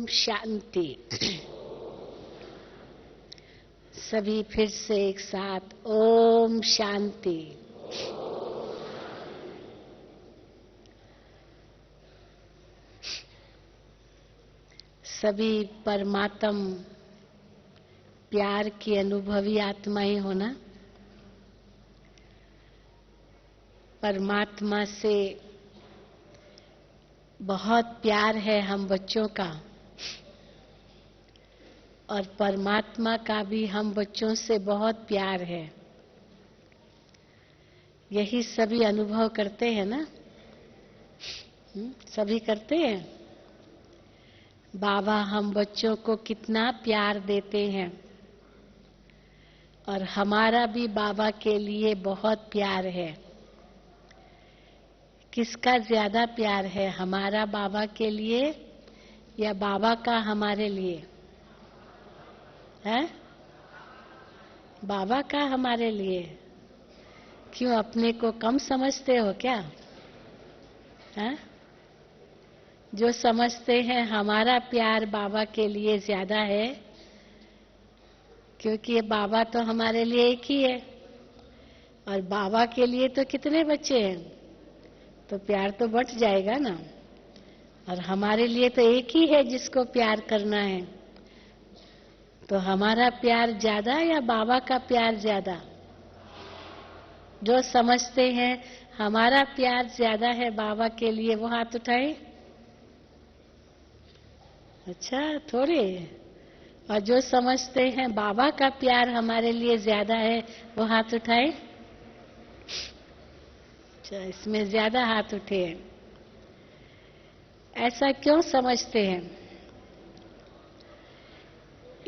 शांति। सभी फिर से एक साथ ओम शांति। सभी परमात्म प्यार की अनुभवी आत्माएं होना। परमात्मा से बहुत प्यार है हम बच्चों का, और परमात्मा का भी हम बच्चों से बहुत प्यार है। यही सभी अनुभव करते हैं ना? सभी करते हैं। बाबा हम बच्चों को कितना प्यार देते हैं, और हमारा भी बाबा के लिए बहुत प्यार है। किसका ज्यादा प्यार है, हमारा बाबा के लिए या बाबा का हमारे लिए? है बाबा का हमारे लिए। क्यों, अपने को कम समझते हो क्या? है? जो समझते हैं हमारा प्यार बाबा के लिए ज्यादा है, क्योंकि ये बाबा तो हमारे लिए एक ही है, और बाबा के लिए तो कितने बच्चे हैं, तो प्यार तो बढ़ जाएगा ना। और हमारे लिए तो एक ही है जिसको प्यार करना है, तो हमारा प्यार ज्यादा या बाबा का प्यार ज्यादा? जो समझते हैं हमारा प्यार ज्यादा है बाबा के लिए, वो हाथ उठाए। अच्छा, थोड़े। और जो समझते हैं बाबा का प्यार हमारे लिए ज्यादा है, वो हाथ उठाए। अच्छा, इसमें ज्यादा हाथ उठे हैं। ऐसा क्यों समझते हैं?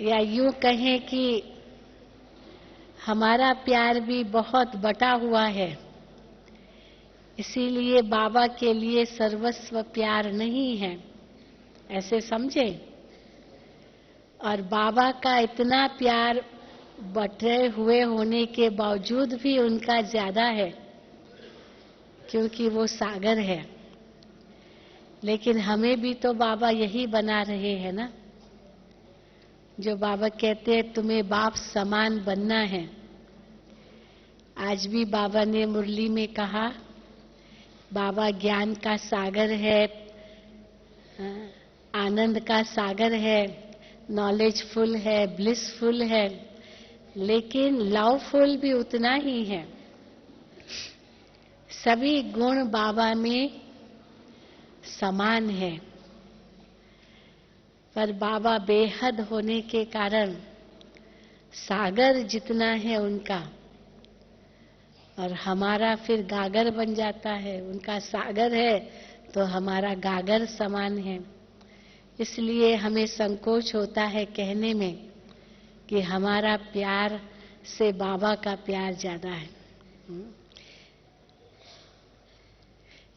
या यूं कहें कि हमारा प्यार भी बहुत बटा हुआ है, इसीलिए बाबा के लिए सर्वस्व प्यार नहीं है, ऐसे समझे। और बाबा का इतना प्यार बटे हुए होने के बावजूद भी उनका ज्यादा है, क्योंकि वो सागर है। लेकिन हमें भी तो बाबा यही बना रहे हैं ना, जो बाबा कहते हैं तुम्हें बाप समान बनना है। आज भी बाबा ने मुरली में कहा, बाबा ज्ञान का सागर है, आनंद का सागर है, नॉलेजफुल है, ब्लिसफुल है, लेकिन लवफुल भी उतना ही है। सभी गुण बाबा में समान है, पर बाबा बेहद होने के कारण सागर जितना है उनका, और हमारा फिर गागर बन जाता है। उनका सागर है तो हमारा गागर समान है। इसलिए हमें संकोच होता है कहने में कि हमारा प्यार से बाबा का प्यार ज्यादा है,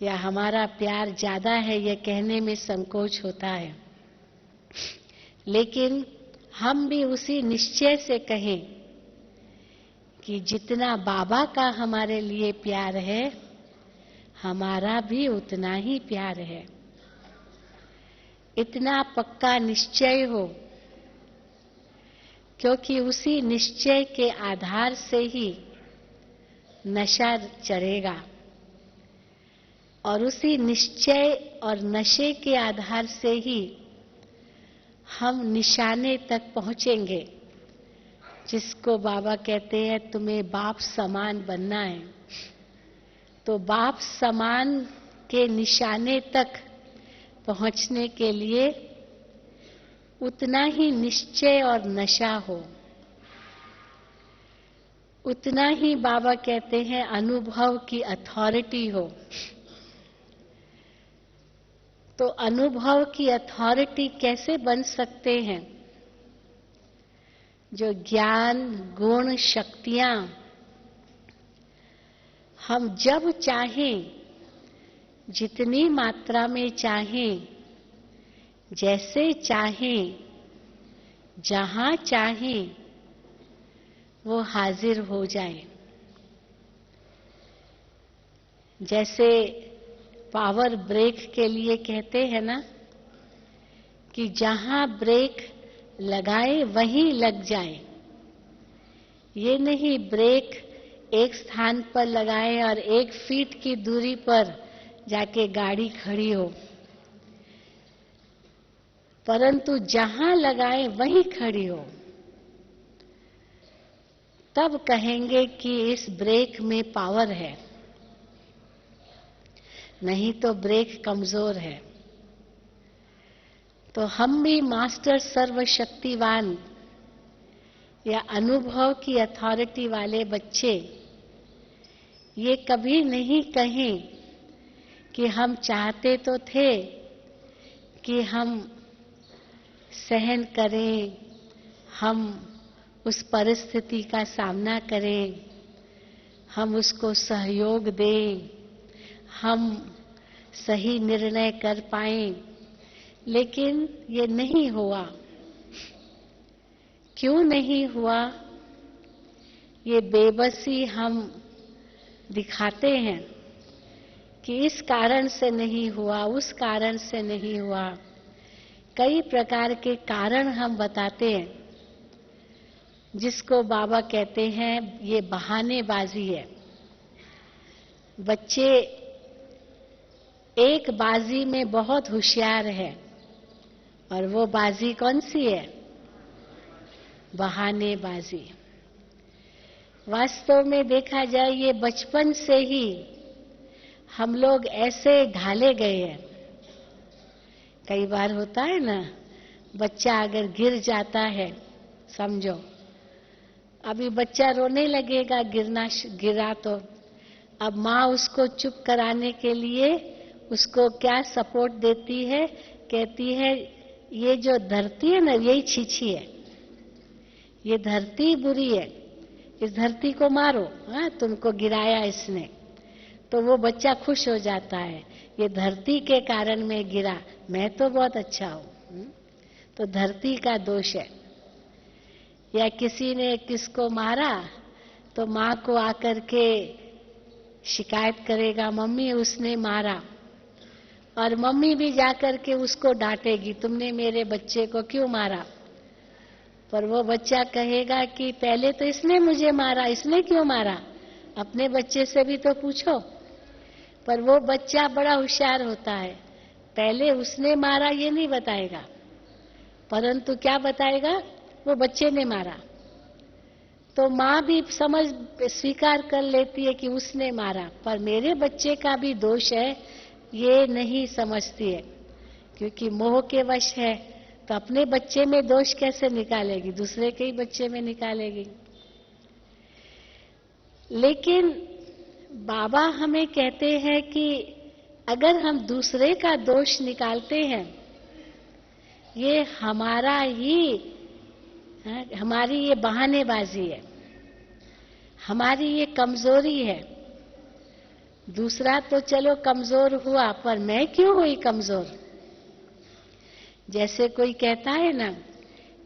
या हमारा प्यार ज्यादा है, यह कहने में संकोच होता है। लेकिन हम भी उसी निश्चय से कहें कि जितना बाबा का हमारे लिए प्यार है, हमारा भी उतना ही प्यार है। इतना पक्का निश्चय हो, क्योंकि उसी निश्चय के आधार से ही नशा चढ़ेगा, और उसी निश्चय और नशे के आधार से ही हम निशाने तक पहुंचेंगे, जिसको बाबा कहते हैं तुम्हें बाप समान बनना है। तो बाप समान के निशाने तक पहुंचने के लिए उतना ही निश्चय और नशा हो, उतना ही बाबा कहते हैं अनुभव की अथॉरिटी हो। तो अनुभव की अथॉरिटी कैसे बन सकते हैं? जो ज्ञान, गुण, शक्तियां हम जब चाहें, जितनी मात्रा में चाहें, जैसे चाहें, जहां चाहें, वो हाजिर हो जाए। जैसे पावर ब्रेक के लिए कहते हैं ना कि जहां ब्रेक लगाए वहीं लग जाए। ये नहीं ब्रेक एक स्थान पर लगाए और 1 फीट की दूरी पर जाके गाड़ी खड़ी हो, परंतु जहां लगाए वहीं खड़ी हो। तब कहेंगे कि इस ब्रेक में पावर है, नहीं तो ब्रेक कमजोर है। तो हम भी मास्टर सर्वशक्तिवान या अनुभव की अथॉरिटी वाले बच्चे ये कभी नहीं कहें कि हम चाहते तो थे कि हम सहन करें, हम उस परिस्थिति का सामना करें, हम उसको सहयोग दें, हम सही निर्णय कर पाएं, लेकिन ये नहीं हुआ। क्यों नहीं हुआ? ये बेबसी हम दिखाते हैं कि इस कारण से नहीं हुआ, उस कारण से नहीं हुआ। कई प्रकार के कारण हम बताते हैं, जिसको बाबा कहते हैं ये बहानेबाजी है। बच्चे एक बाजी में बहुत होशियार है, और वो बाजी कौन सी है? बहानेबाजी। वास्तव में देखा जाए ये बचपन से ही हम लोग ऐसे ढाले गए हैं। कई बार होता है ना, बच्चा अगर गिर जाता है, समझो अभी बच्चा रोने लगेगा, गिरा तो अब माँ उसको चुप कराने के लिए उसको क्या सपोर्ट देती है? कहती है ये जो धरती है ना, यही छीछी है, ये धरती बुरी है, इस धरती को मारो। हाँ, तुमको गिराया इसने। तो वो बच्चा खुश हो जाता है, ये धरती के कारण मैं गिरा, मैं तो बहुत अच्छा हूं। तो धरती का दोष है। या किसी ने किसको मारा तो माँ को आकर के शिकायत करेगा, मम्मी उसने मारा, और मम्मी भी जाकर के उसको डांटेगी, तुमने मेरे बच्चे को क्यों मारा? पर वो बच्चा कहेगा कि पहले तो इसने मुझे मारा, इसने क्यों मारा? अपने बच्चे से भी तो पूछो। पर वो बच्चा बड़ा होशियार होता है, पहले उसने मारा ये नहीं बताएगा, परंतु क्या बताएगा? वो बच्चे ने मारा। तो माँ भी स्वीकार कर लेती है कि उसने मारा, पर मेरे बच्चे का भी दोष है, ये नहीं समझती है, क्योंकि मोह के वश है। तो अपने बच्चे में दोष कैसे निकालेगी? दूसरे के ही बच्चे में निकालेगी। लेकिन बाबा हमें कहते हैं कि अगर हम दूसरे का दोष निकालते हैं, ये हमारी ये बहानेबाजी है, हमारी ये कमजोरी है। दूसरा तो चलो कमजोर हुआ, पर मैं क्यों हुई कमजोर? जैसे कोई कहता है ना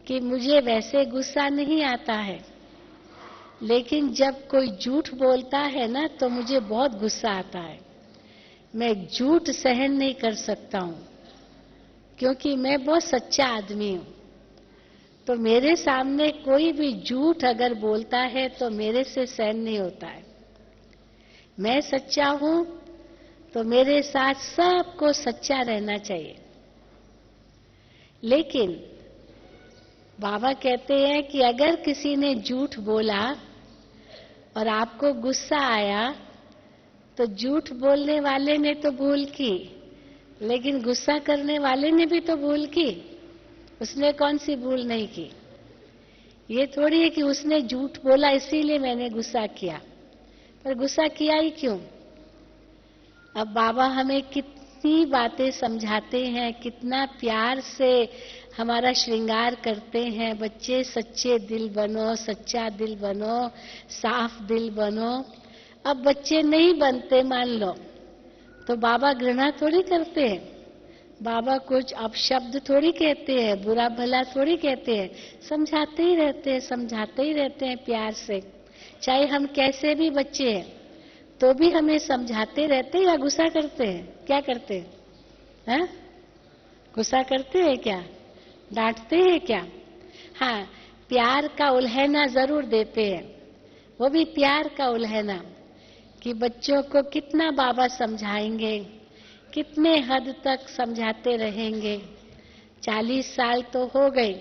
कि मुझे वैसे गुस्सा नहीं आता है, लेकिन जब कोई झूठ बोलता है ना तो मुझे बहुत गुस्सा आता है। मैं झूठ सहन नहीं कर सकता हूं, क्योंकि मैं बहुत सच्चा आदमी हूं। तो मेरे सामने कोई भी झूठ अगर बोलता है तो मेरे से सहन नहीं होता है। मैं सच्चा हूं तो मेरे साथ सबको सच्चा रहना चाहिए। लेकिन बाबा कहते हैं कि अगर किसी ने झूठ बोला और आपको गुस्सा आया, तो झूठ बोलने वाले ने तो भूल की, लेकिन गुस्सा करने वाले ने भी तो भूल की। उसने कौन सी भूल नहीं की? ये थोड़ी है कि उसने झूठ बोला इसीलिए मैंने गुस्सा किया, पर गुस्सा किया ही क्यों? अब बाबा हमें कितनी बातें समझाते हैं, कितना प्यार से हमारा श्रृंगार करते हैं। बच्चे सच्चे दिल बनो, सच्चा दिल बनो, साफ दिल बनो। अब बच्चे नहीं बनते मान लो, तो बाबा घृणा थोड़ी करते हैं, बाबा कुछ अपशब्द थोड़ी कहते हैं, बुरा भला थोड़ी कहते हैं। समझाते ही रहते हैं, समझाते ही रहते हैं प्यार से। चाहे हम कैसे भी बच्चे हैं तो भी हमें समझाते रहते हैं या गुस्सा करते हैं? क्या करते हैं? गुस्सा करते हैं क्या? डांटते हैं क्या? हाँ, प्यार का उल्हैना जरूर देते हैं, वो भी प्यार का उल्हैना, कि बच्चों को कितना बाबा समझाएंगे, कितने हद तक समझाते रहेंगे। 40 साल तो हो गए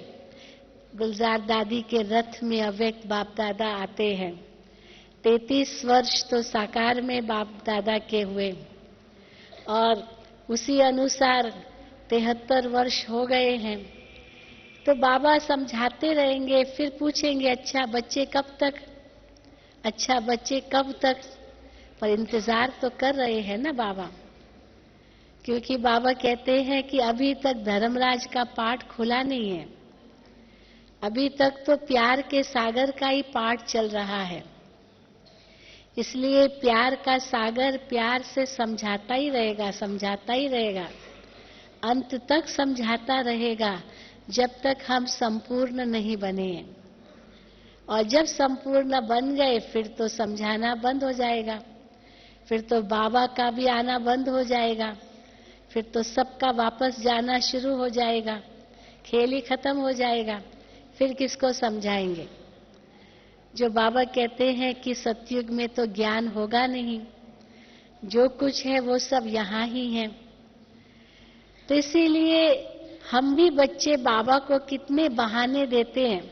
गुलजार दादी के रथ में अव्यक्त बाप दादा आते हैं। 33 वर्ष तो साकार में बाप दादा के हुए और उसी अनुसार 73 वर्ष हो गए हैं। तो बाबा समझाते रहेंगे, फिर पूछेंगे अच्छा बच्चे कब तक, अच्छा बच्चे कब तक। पर इंतजार तो कर रहे हैं ना बाबा, क्योंकि बाबा कहते हैं कि अभी तक धर्मराज का पाठ खुला नहीं है, अभी तक तो प्यार के सागर का ही पाठ चल रहा है। इसलिए प्यार का सागर प्यार से समझाता ही रहेगा, समझाता ही रहेगा, अंत तक समझाता रहेगा, जब तक हम संपूर्ण नहीं बने। और जब संपूर्ण बन गए फिर तो समझाना बंद हो जाएगा, फिर तो बाबा का भी आना बंद हो जाएगा, फिर तो सबका वापस जाना शुरू हो जाएगा, खेल ही खत्म हो जाएगा। फिर किसको समझाएंगे? जो बाबा कहते हैं कि सतयुग में तो ज्ञान होगा नहीं, जो कुछ है वो सब यहाँ ही है। तो इसीलिए हम भी बच्चे बाबा को कितने बहाने देते हैं,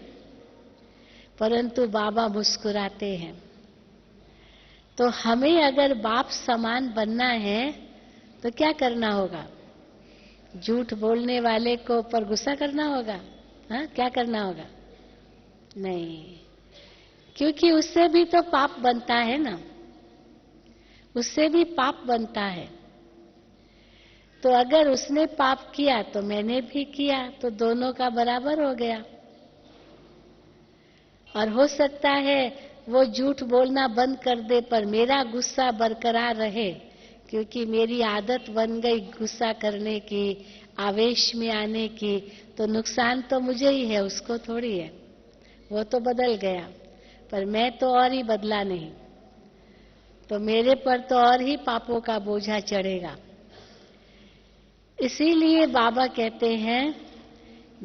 परंतु बाबा मुस्कुराते हैं। तो हमें अगर बाप समान बनना है तो क्या करना होगा? झूठ बोलने वाले को ऊपर गुस्सा करना होगा? हाँ, क्या करना होगा? नहीं, क्योंकि उससे भी तो पाप बनता है ना, उससे भी पाप बनता है। तो अगर उसने पाप किया तो मैंने भी किया, तो दोनों का बराबर हो गया। और हो सकता है वो झूठ बोलना बंद कर दे पर मेरा गुस्सा बरकरार रहे, क्योंकि मेरी आदत बन गई गुस्सा करने की, आवेश में आने की। तो नुकसान तो मुझे ही है, उसको थोड़ी है। वो तो बदल गया पर मैं तो और ही बदला नहीं, तो मेरे पर तो और ही पापों का बोझा चढ़ेगा। इसीलिए बाबा कहते हैं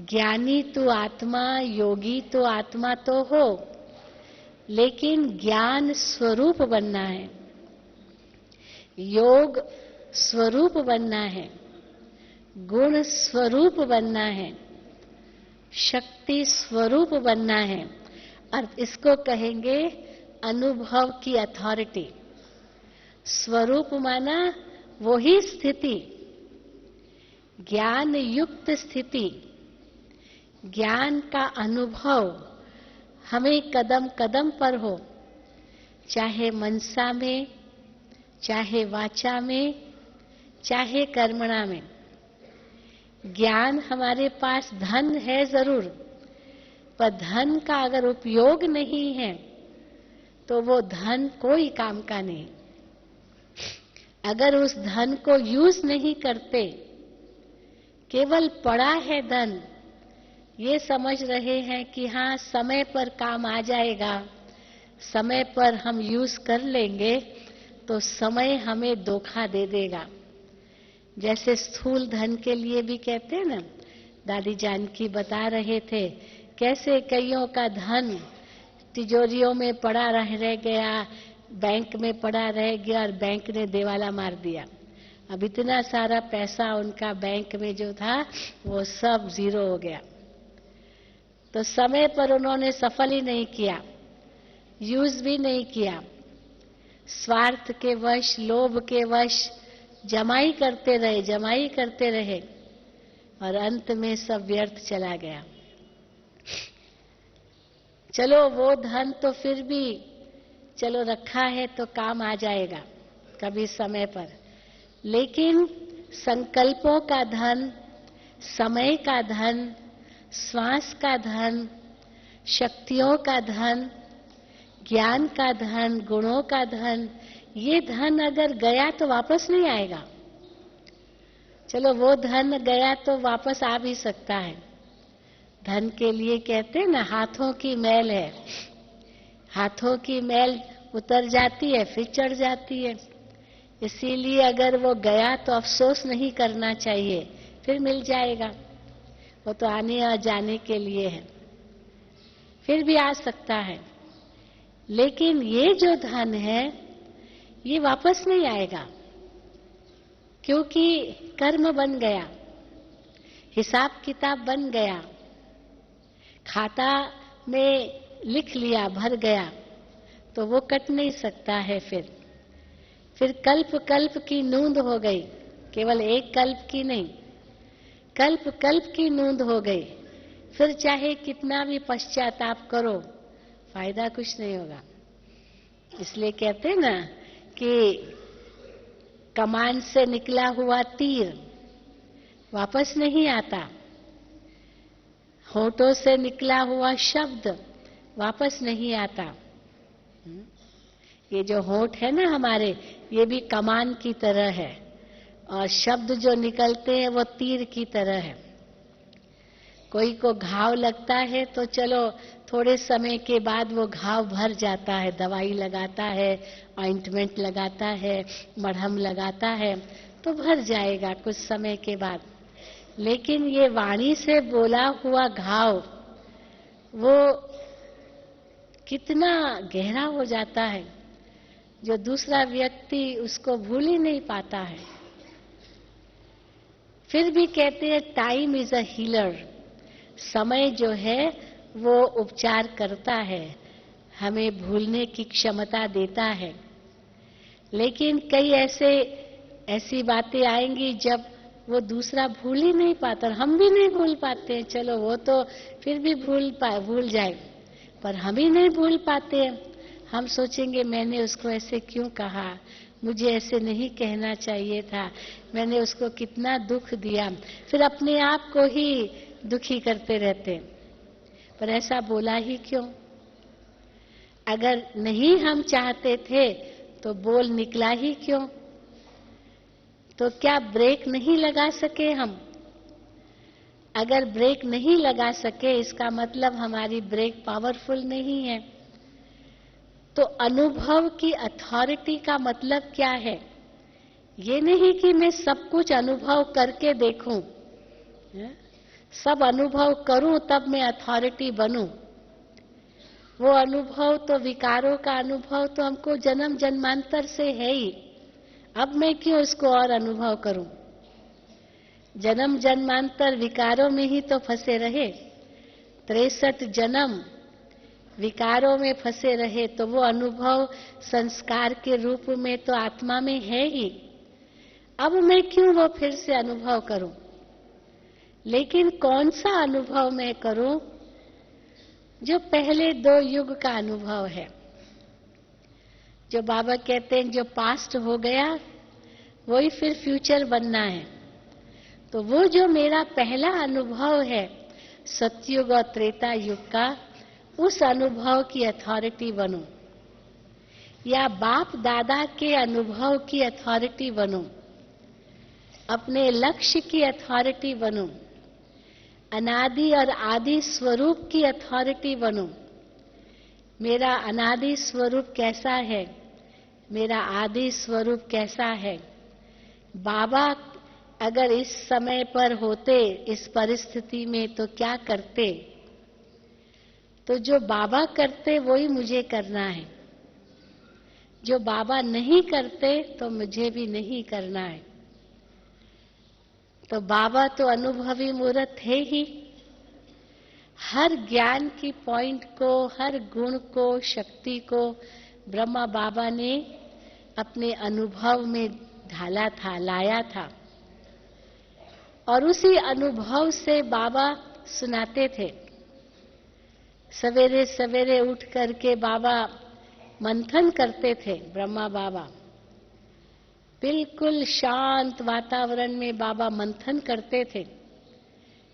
ज्ञानी तो आत्मा, योगी तो आत्मा तो हो, लेकिन ज्ञान स्वरूप बनना है, योग स्वरूप बनना है, गुण स्वरूप बनना है, शक्ति स्वरूप बनना है। और इसको कहेंगे अनुभव की अथॉरिटी। स्वरूप माना वही स्थिति, ज्ञान युक्त स्थिति, ज्ञान का अनुभव हमें कदम कदम पर हो, चाहे मनसा में, चाहे वाचा में, चाहे कर्मणा में। ज्ञान हमारे पास धन है जरूर, पर धन का अगर उपयोग नहीं है तो वो धन कोई काम का नहीं। अगर उस धन को यूज नहीं करते, केवल पड़ा है धन, ये समझ रहे हैं कि हाँ समय पर काम आ जाएगा, समय पर हम यूज कर लेंगे, तो समय हमें धोखा दे देगा। जैसे स्थूल धन के लिए भी कहते हैं ना, दादी जानकी बता रहे थे कैसे कईयों का धन तिजोरियों में पड़ा रह गया, बैंक में पड़ा रह गया और बैंक ने देवाला मार दिया। अब इतना सारा पैसा उनका बैंक में जो था वो सब जीरो हो गया। तो समय पर उन्होंने सफल ही नहीं किया, यूज भी नहीं किया, स्वार्थ के वश, लोभ के वश जमाई करते रहे, जमाई करते रहे और अंत में सब व्यर्थ चला गया। चलो वो धन तो फिर भी चलो रखा है तो काम आ जाएगा कभी समय पर, लेकिन संकल्पों का धन, समय का धन, श्वास का धन, शक्तियों का धन, ज्ञान का धन, गुणों का धन, ये धन अगर गया तो वापस नहीं आएगा। चलो वो धन गया तो वापस आ भी सकता है। धन के लिए कहते हैं ना हाथों की मैल है, हाथों की मैल उतर जाती है फिर चढ़ जाती है। इसीलिए अगर वो गया तो अफसोस नहीं करना चाहिए, फिर मिल जाएगा, वो तो आने और जाने के लिए है, फिर भी आ सकता है। लेकिन ये जो धन है ये वापस नहीं आएगा, क्योंकि कर्म बन गया, हिसाब किताब बन गया, खाता में लिख लिया, भर गया, तो वो कट नहीं सकता है। फिर कल्प कल्प की नूंद हो गई, केवल एक कल्प की नहीं, कल्प कल्प की नूंद हो गई। फिर चाहे कितना भी पश्चाताप करो, फायदा कुछ नहीं होगा। इसलिए कहते हैं ना कि कमान से निकला हुआ तीर वापस नहीं आता, होठों से निकला हुआ शब्द वापस नहीं आता। ये जो होठ है ना हमारे, ये भी कमान की तरह है, और शब्द जो निकलते हैं वो तीर की तरह है। कोई को घाव लगता है तो चलो थोड़े समय के बाद वो घाव भर जाता है, दवाई लगाता है, ऑइंटमेंट लगाता है, मरहम लगाता है, तो भर जाएगा कुछ समय के बाद। लेकिन ये वाणी से बोला हुआ घाव वो कितना गहरा हो जाता है, जो दूसरा व्यक्ति उसको भूल ही नहीं पाता है। फिर भी कहते हैं टाइम इज अ हीलर, समय जो है वो उपचार करता है, हमें भूलने की क्षमता देता है। लेकिन कई ऐसी बातें आएंगी जब वो दूसरा भूल ही नहीं पाता, और हम भी नहीं भूल पाते हैं। चलो वो तो फिर भी भूल जाए, पर हम ही नहीं भूल पाते हैं। हम सोचेंगे मैंने उसको ऐसे क्यों कहा, मुझे ऐसे नहीं कहना चाहिए था, मैंने उसको कितना दुख दिया। फिर अपने आप को ही दुखी करते रहते, पर ऐसा बोला ही क्यों? अगर नहीं हम चाहते थे तो बोल निकला ही क्यों? तो क्या ब्रेक नहीं लगा सके हम? अगर ब्रेक नहीं लगा सके, इसका मतलब हमारी ब्रेक पावरफुल नहीं है। तो अनुभव की अथॉरिटी का मतलब क्या है? ये नहीं कि मैं सब कुछ अनुभव करके देखूं, सब अनुभव करूं तब मैं अथॉरिटी बनूं। वो अनुभव तो, विकारों का अनुभव तो हमको जन्म जन्मांतर से है ही, अब मैं क्यों उसको और अनुभव करूं? जन्म जन्मांतर विकारों में ही तो फंसे रहे, 63 जन्म विकारों में फंसे रहे, तो वो अनुभव संस्कार के रूप में तो आत्मा में है ही। अब मैं क्यों वो फिर से अनुभव करूं? लेकिन कौन सा अनुभव मैं करूं? जो पहले 2 युग का अनुभव है। जो बाबा कहते हैं जो पास्ट हो गया वही फिर फ्यूचर बनना है। तो वो जो मेरा पहला अनुभव है सतयुग और त्रेता युग का, उस अनुभव की अथॉरिटी बनूं, या बाप दादा के अनुभव की अथॉरिटी बनूं, अपने लक्ष्य की अथॉरिटी बनूं, अनादि और आदि स्वरूप की अथॉरिटी बनूं। मेरा अनादि स्वरूप कैसा है, मेरा आदि स्वरूप कैसा है? बाबा अगर इस समय पर होते, इस परिस्थिति में, तो क्या करते? तो जो बाबा करते वही मुझे करना है, जो बाबा नहीं करते तो मुझे भी नहीं करना है। तो बाबा तो अनुभवी मूर्त है ही, हर ज्ञान की पॉइंट को, हर गुण को, शक्ति को ब्रह्मा बाबा ने अपने अनुभव में ढाला था, लाया था, और उसी अनुभव से बाबा सुनाते थे। सवेरे सवेरे उठ करके बाबा मंथन करते थे। ब्रह्मा बाबा बिल्कुल शांत वातावरण में बाबा मंथन करते थे।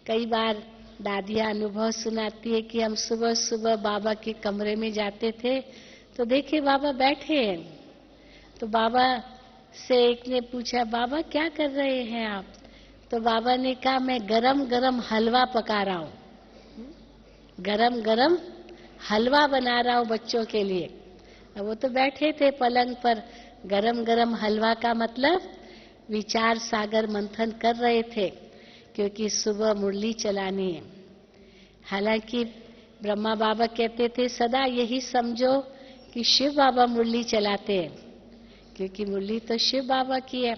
कई बार दादियाँ अनुभव सुनाती है कि हम सुबह सुबह बाबा के कमरे में जाते थे तो देखे बाबा बैठे हैं। तो बाबा से एक ने पूछा, बाबा क्या कर रहे हैं आप? तो बाबा ने कहा, मैं गरम गरम हलवा पका रहा हूँ, गरम गरम हलवा बना रहा हूँ बच्चों के लिए। अब वो तो बैठे थे पलंग पर, गरम गरम हलवा का मतलब विचार सागर मंथन कर रहे थे क्योंकि सुबह मुरली चलानी है। हालांकि ब्रह्मा बाबा कहते थे सदा यही समझो कि शिव बाबा मुरली चलाते हैं, क्योंकि मुरली तो शिव बाबा की है।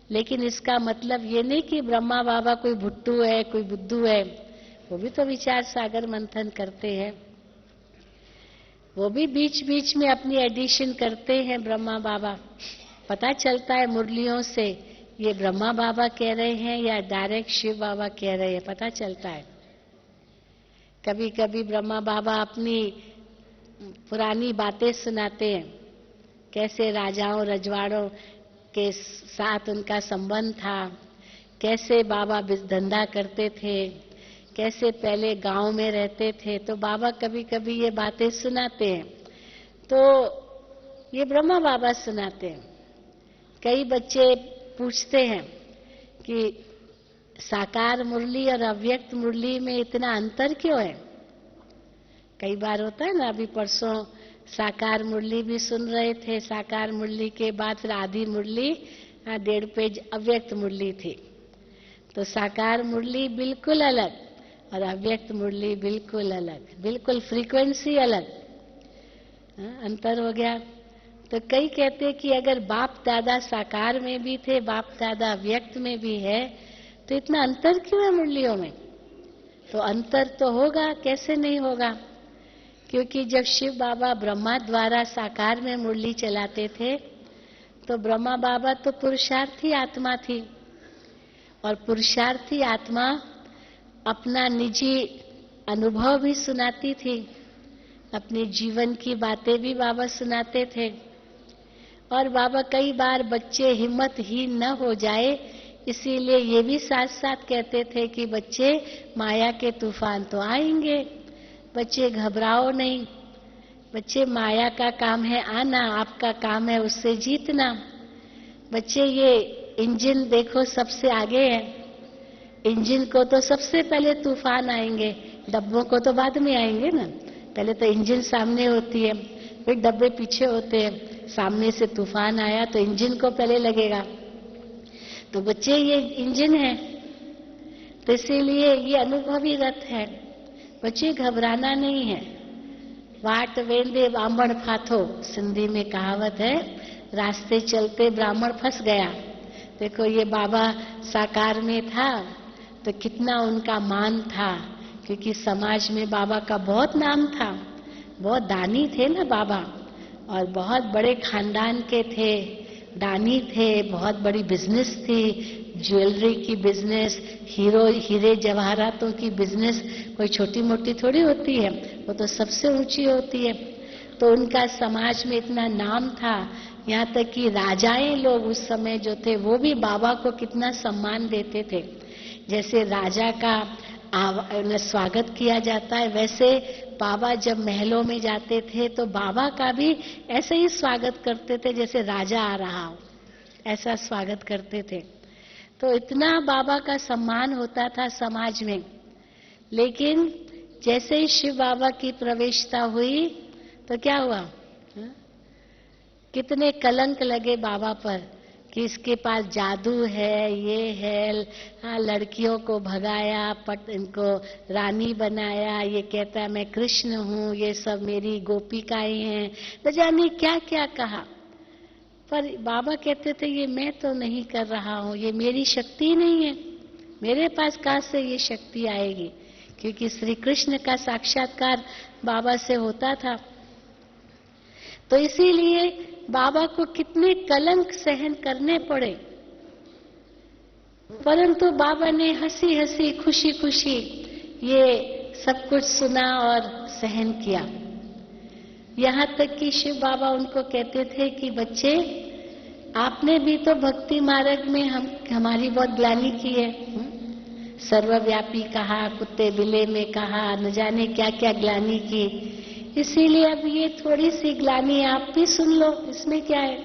लेकिन इसका मतलब ये नहीं कि ब्रह्मा बाबा कोई भुट्टू है, कोई बुद्धू है। वो भी तो विचार सागर मंथन करते हैं, वो भी बीच बीच में अपनी एडिशन करते हैं ब्रह्मा बाबा। पता चलता है मुरलियों से ये ब्रह्मा बाबा कह रहे हैं या डायरेक्ट शिव बाबा कह रहे हैं, पता चलता है। कभी कभी ब्रह्मा बाबा अपनी पुरानी बातें सुनाते हैं, कैसे राजाओं रजवाड़ों के साथ उनका संबंध था, कैसे बाबा धंधा करते थे, कैसे पहले गांव में रहते थे। तो बाबा कभी कभी ये बातें सुनाते हैं, तो ये ब्रह्मा बाबा सुनाते हैं। कई बच्चे पूछते हैं कि साकार मुरली और अव्यक्त मुरली में इतना अंतर क्यों है। कई बार होता है ना, अभी परसों साकार मुरली भी सुन रहे थे, साकार मुरली के बाद फिर आधी मुरली 1.5 पेज अव्यक्त मुरली थी। तो साकार मुरली बिल्कुल अलग और अव्यक्त मुरली बिल्कुल अलग, बिल्कुल फ्रीक्वेंसी अलग, अंतर हो गया। तो कई कहते कि अगर बाप दादा साकार में भी थे, बाप दादा अव्यक्त में भी है, तो इतना अंतर क्यों है मुरलियों में। तो अंतर तो होगा, कैसे नहीं होगा, क्योंकि जब शिव बाबा ब्रह्मा द्वारा साकार में मुरली चलाते थे तो ब्रह्मा बाबा तो पुरुषार्थी आत्मा थी, और पुरुषार्थी आत्मा अपना निजी अनुभव भी सुनाती थी, अपने जीवन की बातें भी बाबा सुनाते थे। और बाबा कई बार बच्चे हिम्मतहीन न हो जाए, इसीलिए ये भी साथ साथ कहते थे कि बच्चे माया के तूफान तो आएंगे, बच्चे घबराओ नहीं, बच्चे माया का काम है आना, आपका काम है उससे जीतना। बच्चे ये इंजन देखो सबसे आगे है, इंजन को तो सबसे पहले तूफान आएंगे, डब्बों को तो बाद में आएंगे ना। पहले तो इंजन सामने होती है, फिर डब्बे पीछे होते हैं। सामने से तूफान आया तो इंजन को पहले लगेगा। तो बच्चे ये इंजन है, तो इसीलिए ये अनुभवी रथ है। बच्चे घबराना नहीं है। वाट वेंदे ब्राह्मण फाथो, सिंधी में कहावत है, रास्ते चलते ब्राह्मण फंस गया। देखो ये बाबा साकार में था तो कितना उनका मान था, क्योंकि समाज में बाबा का बहुत नाम था, बहुत दानी थे ना बाबा, और बहुत बड़े खानदान के थे, दानी थे, बहुत बड़ी बिजनेस थी, ज्वेलरी की बिजनेस, हीरे जवाहरातों की बिजनेस कोई छोटी मोटी थोड़ी होती है, वो तो सबसे ऊंची होती है। तो उनका समाज में इतना नाम था, यहाँ तक कि राजाएं लोग उस समय जो थे वो भी बाबा को कितना सम्मान देते थे। जैसे राजा का स्वागत किया जाता है, वैसे बाबा जब महलों में जाते थे तो बाबा का भी ऐसे ही स्वागत करते थे जैसे राजा आ रहा हो, ऐसा स्वागत करते थे। तो इतना बाबा का सम्मान होता था समाज में। लेकिन जैसे ही शिव बाबा की प्रवेशता हुई तो क्या हुआ, कितने कलंक लगे बाबा पर कि इसके पास जादू है, ये है, लड़कियों को भगाया, इनको रानी बनाया, ये कहता है मैं कृष्ण हूँ, ये सब मेरी गोपिकाएं हैं, न जाने क्या क्या कहा। पर बाबा कहते थे ये मैं तो नहीं कर रहा हूँ, ये मेरी शक्ति नहीं है, मेरे पास कहाँ से ये शक्ति आएगी, क्योंकि श्री कृष्ण का साक्षात्कार बाबा से होता था। तो इसीलिए बाबा को कितने कलंक सहन करने पड़े, परंतु बाबा ने हंसी हंसी खुशी खुशी ये सब कुछ सुना और सहन किया। यहाँ तक कि शिव बाबा उनको कहते थे कि बच्चे आपने भी तो भक्ति मार्ग में हमारी बहुत ग्लानि की है, सर्वव्यापी कहा, कुत्ते बिल्ले में कहा, न जाने क्या क्या ग्लानि की, इसीलिए अब ये थोड़ी सी ग्लानि आप भी सुन लो, इसमें क्या है।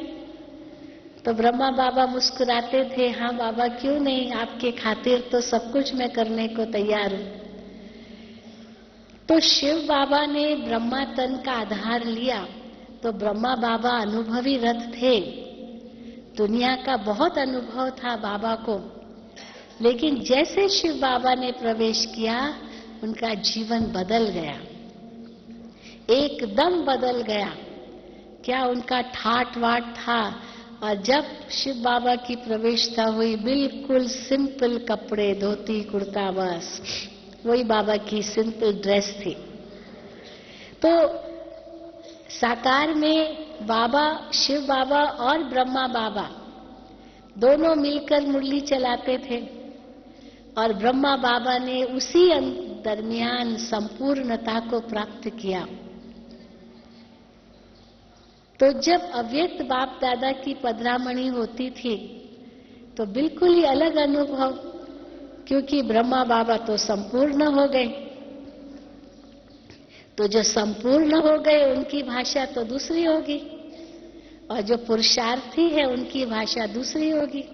तो ब्रह्मा बाबा मुस्कुराते थे, हाँ बाबा क्यों नहीं, आपके खातिर तो सब कुछ मैं करने को तैयार हूं। तो शिव बाबा ने ब्रह्मा तन का आधार लिया, तो ब्रह्मा बाबा अनुभवी रथ थे, दुनिया का बहुत अनुभव था बाबा को। लेकिन जैसे शिव बाबा ने प्रवेश किया, उनका जीवन बदल गया, एकदम बदल गया। क्या उनका ठाट वाट था। और जब शिव बाबा की प्रवेशता हुई, बिल्कुल सिंपल कपड़े, धोती कुर्ता, बस वही बाबा की सिंपल ड्रेस थी। तो साकार में बाबा, शिव बाबा और ब्रह्मा बाबा दोनों मिलकर मुरली चलाते थे, और ब्रह्मा बाबा ने उसी दरमियान संपूर्णता को प्राप्त किया। तो जब अव्यक्त बाप दादा की पधरामणि होती थी तो बिल्कुल ही अलग अनुभव, क्योंकि ब्रह्मा बाबा तो संपूर्ण हो गए। तो जो संपूर्ण हो गए उनकी भाषा तो दूसरी होगी, और जो पुरुषार्थी है उनकी भाषा दूसरी होगी।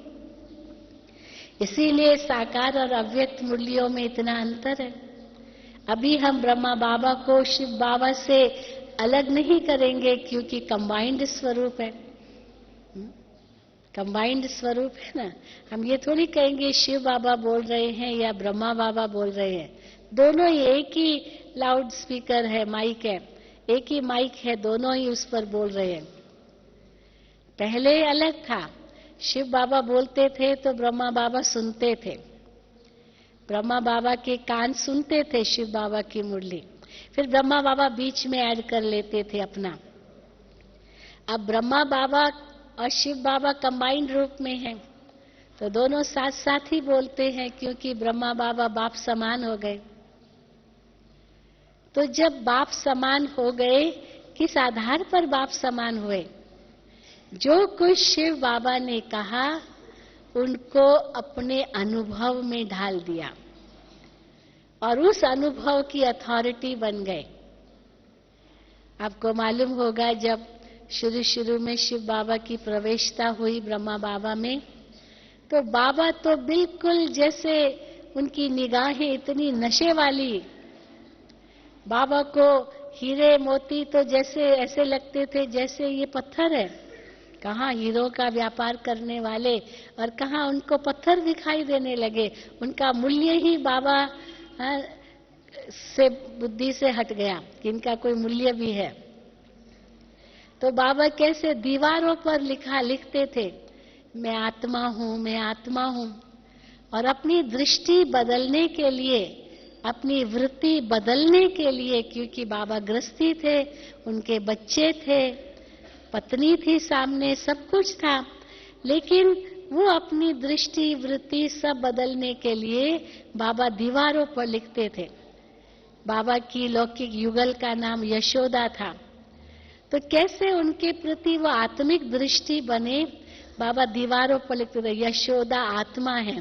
इसीलिए साकार और अव्यक्त मुरलियों में इतना अंतर है। अभी हम ब्रह्मा बाबा को शिव बाबा से अलग नहीं करेंगे, क्योंकि कंबाइंड स्वरूप है, कंबाइंड स्वरूप है ना। हम ये थोड़ी कहेंगे शिव बाबा बोल रहे हैं या ब्रह्मा बाबा बोल रहे हैं। दोनों ही एक ही लाउड स्पीकर है, माइक है, एक ही माइक है, दोनों ही उस पर बोल रहे हैं। पहले अलग था, शिव बाबा बोलते थे तो ब्रह्मा बाबा सुनते थे, ब्रह्मा बाबा के कान सुनते थे शिव बाबा की मुरली, फिर ब्रह्मा बाबा बीच में ऐड कर लेते थे अपना। अब ब्रह्मा बाबा और शिव बाबा कंबाइंड रूप में हैं, तो दोनों साथ साथ ही बोलते हैं, क्योंकि ब्रह्मा बाबा बाप समान हो गए। तो जब बाप समान हो गए, किस आधार पर बाप समान हुए? जो कुछ शिव बाबा ने कहा उनको अपने अनुभव में ढाल दिया, और उस अनुभव की अथॉरिटी बन गए। आपको मालूम होगा, जब शुरू में शिव बाबा की प्रवेशता हुई ब्रह्मा बाबा में, तो बाबा तो बिल्कुल जैसे उनकी निगाहें इतनी नशे वाली, बाबा को हीरे मोती तो जैसे ऐसे लगते थे जैसे ये पत्थर है। कहाँ हीरो का व्यापार करने वाले, और कहाँ उनको पत्थर दिखाई देने लगे। उनका मूल्य ही बाबा से बुद्धि से हट गया कि इनका कोई मूल्य भी है। तो बाबा कैसे दीवारों पर लिखते थे, मैं आत्मा हूँ, मैं आत्मा हूँ। और अपनी दृष्टि बदलने के लिए, अपनी वृत्ति बदलने के लिए, क्योंकि बाबा गृहस्थी थे, उनके बच्चे थे, पत्नी थी सामने, सब कुछ था, लेकिन वो अपनी दृष्टि वृत्ति सब बदलने के लिए बाबा दीवारों पर लिखते थे। बाबा की लौकिक युगल का नाम यशोदा था। तो कैसे उनके प्रति वो आत्मिक दृष्टि बने, बाबा दीवारों पर लिखते थे, यशोदा आत्मा है,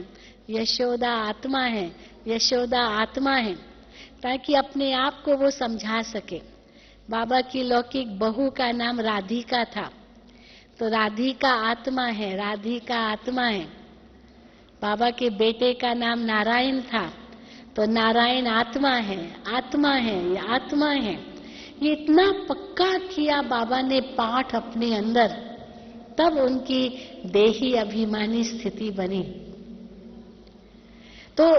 यशोदा आत्मा है, यशोदा आत्मा है, ताकि अपने आप को वो समझा सके। बाबा की लौकिक बहू का नाम राधिका था, तो राधिका आत्मा है, राधिका आत्मा है। बाबा के बेटे का नाम नारायण था, तो नारायण आत्मा है, आत्मा है, ये आत्मा है। ये इतना पक्का किया बाबा ने पाठ अपने अंदर, तब उनकी देही अभिमानी स्थिति बनी। तो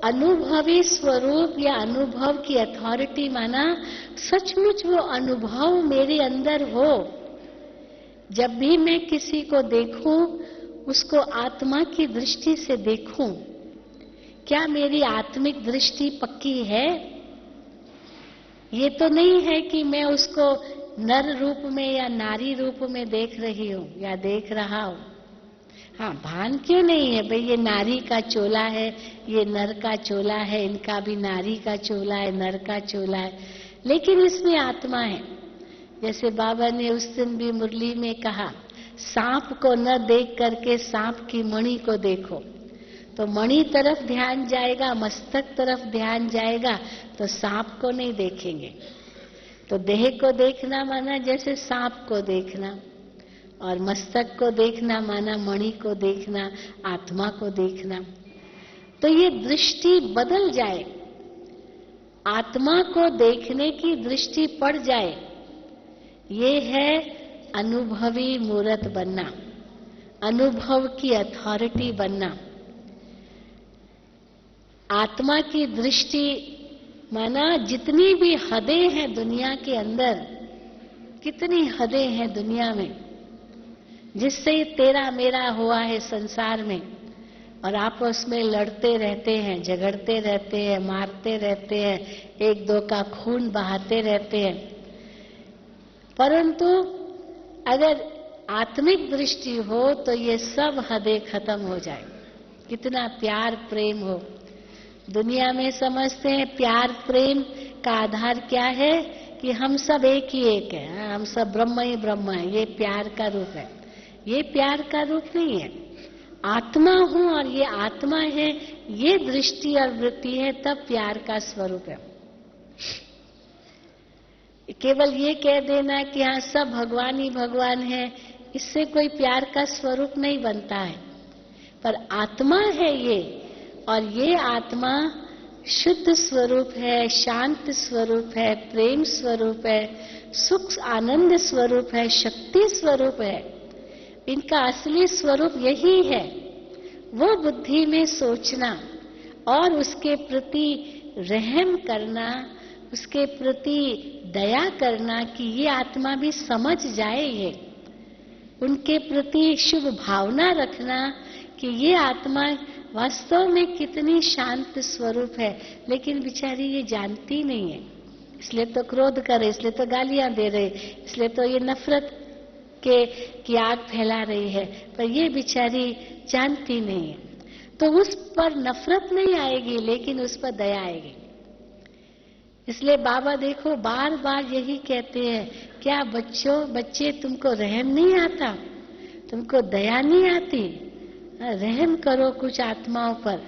अनुभवी स्वरूप या अनुभव की अथॉरिटी माना, सचमुच वो अनुभव मेरे अंदर हो। जब भी मैं किसी को देखूं, उसको आत्मा की दृष्टि से देखूं। क्या मेरी आत्मिक दृष्टि पक्की है? ये तो नहीं है कि मैं उसको नर रूप में या नारी रूप में देख रही हूं या देख रहा हूं। हाँ, भान क्यों नहीं है भाई, ये नारी का चोला है, ये नर का चोला है, इनका भी नारी का चोला है, नर का चोला है, लेकिन इसमें आत्मा है। जैसे बाबा ने उस दिन भी मुरली में कहा, सांप को न देख करके सांप की मणि को देखो। तो मणि तरफ ध्यान जाएगा, मस्तक तरफ ध्यान जाएगा, तो सांप को नहीं देखेंगे। तो देह को देखना माना जैसे सांप को देखना, और मस्तक को देखना माना मणि को देखना, आत्मा को देखना। तो ये दृष्टि बदल जाए, आत्मा को देखने की दृष्टि पड़ जाए, ये है अनुभवी मूर्त बनना, अनुभव की अथॉरिटी बनना। आत्मा की दृष्टि माना जितनी भी हदें हैं दुनिया के अंदर, कितनी हदें हैं दुनिया में, जिससे तेरा मेरा हुआ है संसार में, और आपस में लड़ते रहते हैं, झगड़ते रहते हैं, मारते रहते हैं, एक दो का खून बहाते रहते हैं। परंतु अगर आत्मिक दृष्टि हो तो ये सब हदें खत्म हो जाए। कितना प्यार प्रेम हो। दुनिया में समझते हैं प्यार प्रेम का आधार क्या है कि हम सब एक ही एक है, हम सब ब्रह्म ही ब्रह्म है, ये प्यार का रूप है। ये प्यार का रूप नहीं है। आत्मा हूं और ये आत्मा है, ये दृष्टि और वृत्ति है, तब प्यार का स्वरूप है। केवल ये कह देना कि हाँ सब भगवान ही भगवान है, इससे कोई प्यार का स्वरूप नहीं बनता है। पर आत्मा है ये, और ये आत्मा शुद्ध स्वरूप है, शांत स्वरूप है, प्रेम स्वरूप है, सुख आनंद स्वरूप है, शक्ति स्वरूप है। इनका असली स्वरूप यही है। वो बुद्धि में सोचना और उसके प्रति रहम करना, उसके प्रति दया करना कि ये आत्मा भी समझ जाए, ये उनके प्रति शुभ भावना रखना कि ये आत्मा वास्तव में कितनी शांत स्वरूप है, लेकिन बेचारी ये जानती नहीं है, इसलिए तो क्रोध करे, इसलिए तो गालियां दे रहे, इसलिए तो ये नफरत की आग फैला रही है, पर ये बेचारी जानती नहीं है। तो उस पर नफरत नहीं आएगी, लेकिन उस पर दया आएगी। इसलिए बाबा देखो बार बार यही कहते हैं, क्या बच्चे तुमको रहम नहीं आता, तुमको दया नहीं आती? रहम करो कुछ आत्माओं पर,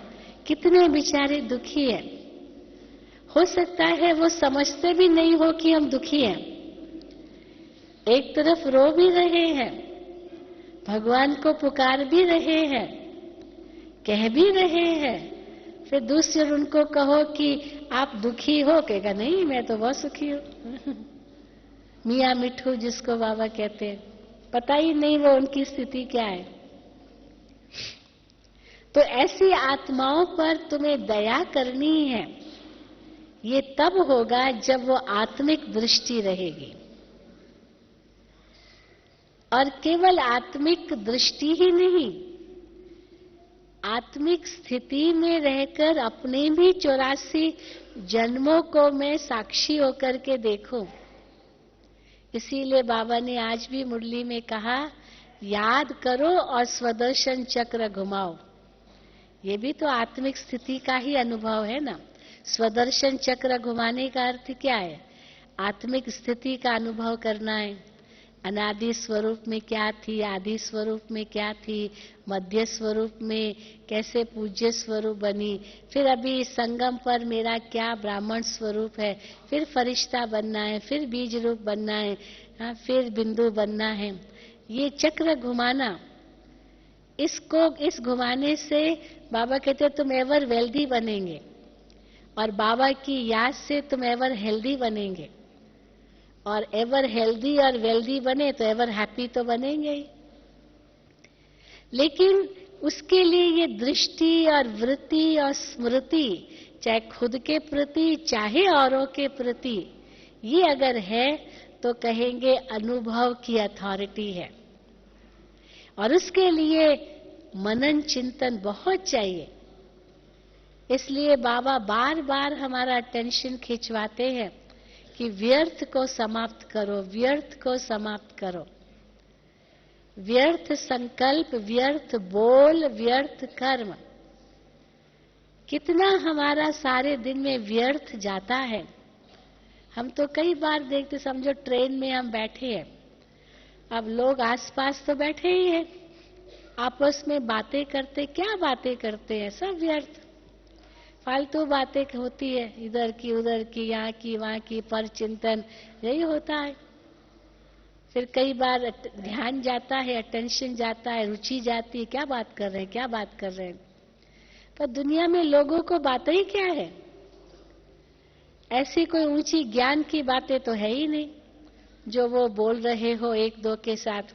कितने बेचारे दुखी हैं। हो सकता है वो समझते भी नहीं हो कि हम दुखी हैं, एक तरफ रो भी रहे हैं, भगवान को पुकार भी रहे हैं, कह भी रहे हैं, फिर दूसरे उनको कहो कि आप दुखी हो, कहेगा नहीं मैं तो बहुत सुखी हूं। मियां मिठू जिसको बाबा कहते हैं, पता ही नहीं वो उनकी स्थिति क्या है। तो ऐसी आत्माओं पर तुम्हें दया करनी है, ये तब होगा जब वो आत्मिक दृष्टि रहेगी। और केवल आत्मिक दृष्टि ही नहीं, आत्मिक स्थिति में रहकर अपने भी 84 जन्मों को मैं साक्षी होकर के देखूं। इसीलिए बाबा ने आज भी मुरली में कहा, याद करो और स्वदर्शन चक्र घुमाओ। ये भी तो आत्मिक स्थिति का ही अनुभव है ना। स्वदर्शन चक्र घुमाने का अर्थ क्या है? आत्मिक स्थिति का अनुभव करना है। अनादि स्वरूप में क्या थी, आदि स्वरूप में क्या थी, मध्य स्वरूप में कैसे पूज्य स्वरूप बनी, फिर अभी संगम पर मेरा क्या ब्राह्मण स्वरूप है, फिर फरिश्ता बनना है, फिर बीज रूप बनना है, फिर बिंदु बनना है। ये चक्र घुमाना, इस घुमाने से बाबा कहते तुम एवर वेल्दी बनेंगे, और बाबा की याद से तुम एवर हेल्दी बनेंगे, और एवर हेल्दी और वेल्दी बने तो एवर हैप्पी तो बनेंगे ही। लेकिन उसके लिए ये दृष्टि और वृत्ति और स्मृति, चाहे खुद के प्रति चाहे औरों के प्रति, ये अगर है तो कहेंगे अनुभव की अथॉरिटी है। और उसके लिए मनन चिंतन बहुत चाहिए। इसलिए बाबा बार बार हमारा अटेंशन खिंचवाते हैं कि व्यर्थ को समाप्त करो, व्यर्थ को समाप्त करो। व्यर्थ संकल्प, व्यर्थ बोल, व्यर्थ कर्म, कितना हमारा सारे दिन में व्यर्थ जाता है। हम तो कई बार देखते, समझो ट्रेन में हम बैठे हैं, अब लोग आसपास तो बैठे ही हैं, आपस में बातें करते, क्या बातें करते हैं, सब व्यर्थ, फालतू बातें होती है, इधर की उधर की, यहाँ की वहाँ की, पर चिंतन यही होता है। फिर कई बार ध्यान जाता है, अटेंशन जाता है, रुचि जाती है, क्या बात कर रहे हैं, क्या बात कर रहे हैं। पर दुनिया में लोगों को बातें ही क्या है, ऐसी कोई ऊंची ज्ञान की बातें तो है ही नहीं जो वो बोल रहे हो एक दो के साथ।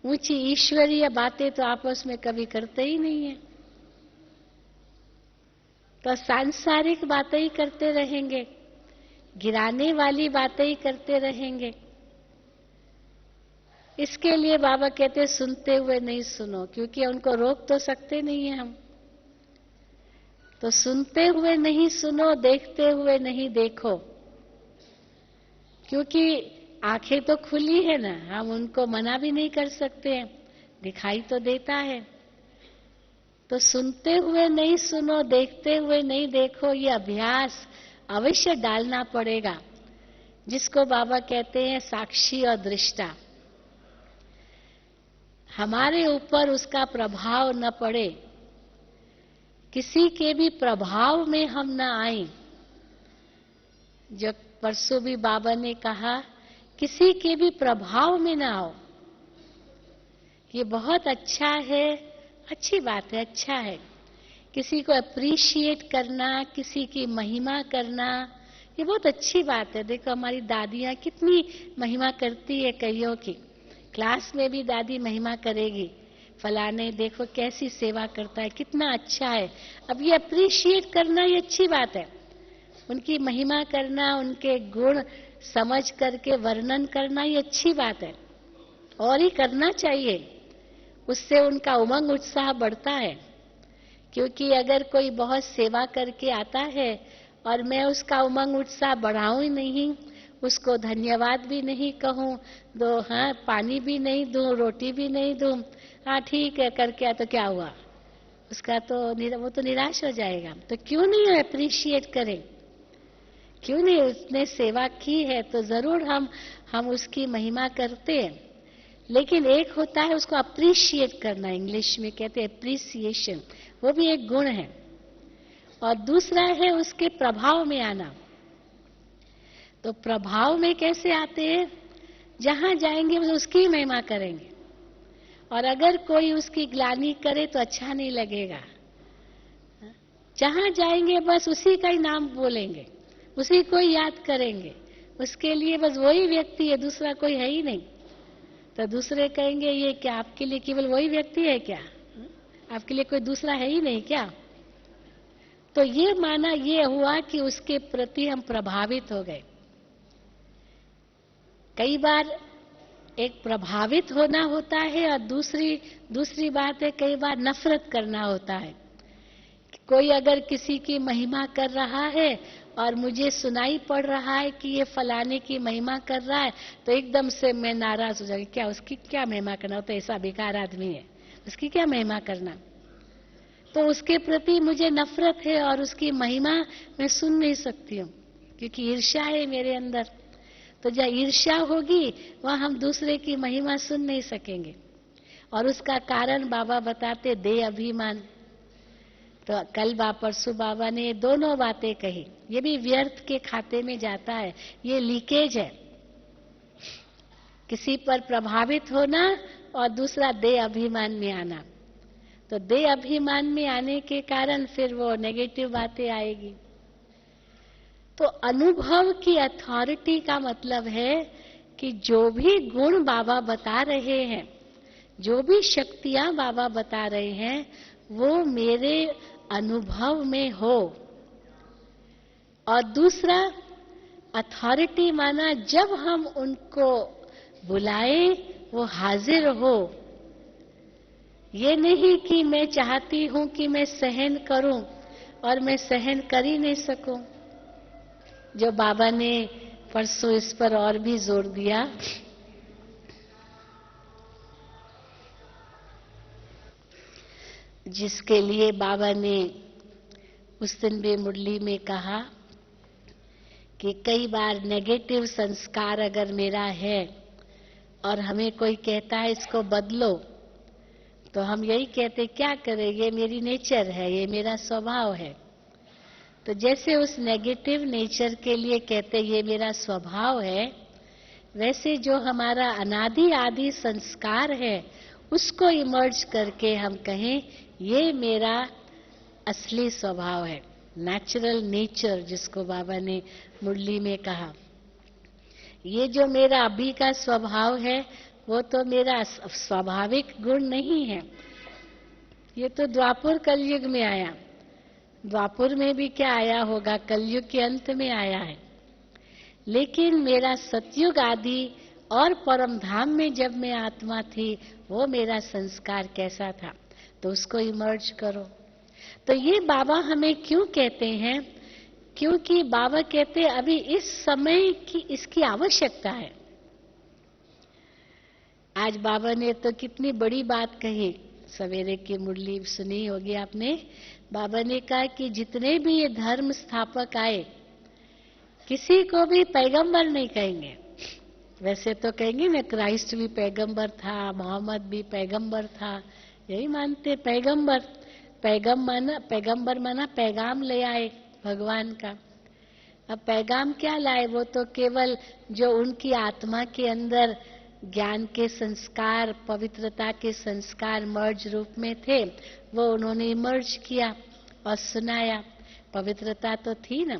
ऊंची ईश्वरीय बातें तो आपस में कभी करते ही नहीं है। तो सांसारिक बातें ही करते रहेंगे, गिराने वाली बातें ही करते रहेंगे। इसके लिए बाबा कहते सुनते हुए नहीं सुनो, क्योंकि उनको रोक तो सकते नहीं है हम। तो सुनते हुए नहीं सुनो, देखते हुए नहीं देखो, क्योंकि आंखें तो खुली है ना, हम उनको मना भी नहीं कर सकते हैं, दिखाई तो देता है। तो सुनते हुए नहीं सुनो, देखते हुए नहीं देखो, ये अभ्यास अवश्य डालना पड़ेगा, जिसको बाबा कहते हैं साक्षी और दृष्टा। हमारे ऊपर उसका प्रभाव न पड़े, किसी के भी प्रभाव में हम न आए। जो परसों भी बाबा ने कहा, किसी के भी प्रभाव में ना आओ। ये बहुत अच्छा है, अच्छी बात है, अच्छा है। किसी को अप्रिशिएट करना, किसी की महिमा करना, ये बहुत अच्छी बात है। देखो हमारी दादियां कितनी महिमा करती है कईयों की। क्लास में भी दादी महिमा करेगी, फलाने देखो कैसी सेवा करता है, कितना अच्छा है। अब ये अप्रिशिएट करना ये अच्छी बात है, उनकी महिमा करना, उनके गुण समझ करके वर्णन करना ये अच्छी बात है, और ही करना चाहिए। उससे उनका उमंग उत्साह बढ़ता है। क्योंकि अगर कोई बहुत सेवा करके आता है और मैं उसका उमंग उत्साह बढ़ाऊं ही नहीं, उसको धन्यवाद भी नहीं कहूं, दो हाँ पानी भी नहीं दूं, रोटी भी नहीं दूं, हाँ ठीक है करके आ, तो क्या हुआ उसका? तो वो तो निराश हो जाएगा। तो क्यों नहीं अप्रिशिएट करें? क्यों नहीं? उसने सेवा की है तो जरूर हम उसकी महिमा करते हैं। लेकिन एक होता है उसको अप्रिशिएट करना, इंग्लिश में कहते हैं अप्रिसिएशन, वो भी एक गुण है। और दूसरा है उसके प्रभाव में आना। तो प्रभाव में कैसे आते हैं? जहां जाएंगे वो उसकी महिमा करेंगे, और अगर कोई उसकी ग्लानि करे तो अच्छा नहीं लगेगा। जहां जाएंगे बस उसी का ही नाम बोलेंगे, उसी को याद करेंगे, उसके लिए बस वही व्यक्ति है, दूसरा कोई है ही नहीं। तो दूसरे कहेंगे ये क्या आपके लिए केवल वही व्यक्ति है क्या? आपके लिए कोई दूसरा है ही नहीं क्या? तो ये माना ये हुआ कि उसके प्रति हम प्रभावित हो गए। कई बार एक प्रभावित होना होता है, और दूसरी बात है कई बार नफरत करना होता है। कोई अगर किसी की महिमा कर रहा है और मुझे सुनाई पड़ रहा है कि ये फलाने की महिमा कर रहा है, तो एकदम से मैं नाराज हो जाऊंगी। क्या उसकी क्या महिमा करना? हो तो ऐसा बेकार आदमी है, उसकी क्या महिमा करना? तो उसके प्रति मुझे नफरत है और उसकी महिमा मैं सुन नहीं सकती हूँ, क्योंकि ईर्ष्या है मेरे अंदर। तो जहाँ ईर्ष्या होगी वहां हम दूसरे की महिमा सुन नहीं सकेंगे। और उसका कारण बाबा बताते दे अभिमान। तो कल परसों बाबा ने दोनों बातें कही, ये भी व्यर्थ के खाते में जाता है, ये लीकेज है। किसी पर प्रभावित होना और दूसरा दे अभिमान में आना। तो दे अभिमान में आने के कारण फिर वो नेगेटिव बातें आएगी। तो अनुभव की अथॉरिटी का मतलब है कि जो भी गुण बाबा बता रहे हैं, जो भी शक्तियां बाबा बता रहे हैं, वो मेरे अनुभव में हो। और दूसरा अथॉरिटी माना जब हम उनको बुलाएं वो हाजिर हो। ये नहीं कि मैं चाहती हूं कि मैं सहन करूं और मैं सहन कर ही नहीं सकूं। जो बाबा ने परसों इस पर और भी जोर दिया, जिसके लिए बाबा ने उस दिन भी मुरली में कहा कि कई बार नेगेटिव संस्कार अगर मेरा है और हमें कोई कहता है इसको बदलो, तो हम यही कहते क्या करें, ये मेरी नेचर है, ये मेरा स्वभाव है। तो जैसे उस नेगेटिव नेचर के लिए कहते ये मेरा स्वभाव है, वैसे जो हमारा अनादि आदि संस्कार है उसको इमर्ज करके हम कहें ये मेरा असली स्वभाव है, नेचुरल नेचर, जिसको बाबा ने मुरली में कहा। ये जो मेरा अभी का स्वभाव है वो तो मेरा स्वाभाविक गुण नहीं है, ये तो द्वापर कलयुग में आया। द्वापुर में भी क्या आया होगा, कलयुग के अंत में आया है। लेकिन मेरा सतयुग आदि और परम धाम में जब मैं आत्मा थी, वो मेरा संस्कार कैसा था, तो उसको इमर्ज करो। तो ये बाबा हमें क्यों कहते हैं? क्योंकि बाबा कहते हैं अभी इस समय की इसकी आवश्यकता है। आज बाबा ने तो कितनी बड़ी बात कही, सवेरे की मुरली सुनी होगी आपने। बाबा ने कहा कि जितने भी ये धर्म स्थापक आए, किसी को भी पैगंबर नहीं कहेंगे। वैसे तो कहेंगे ना, क्राइस्ट भी पैगंबर था, मोहम्मद भी पैगंबर था, यही मानते पैगंबर। पैगंबर माना पैगाम ले आए भगवान का। अब पैगाम क्या लाए? वो तो केवल जो उनकी आत्मा के अंदर ज्ञान के संस्कार, पवित्रता के संस्कार मर्ज रूप में थे, वो उन्होंने इमर्ज किया और सुनाया। पवित्रता तो थी ना,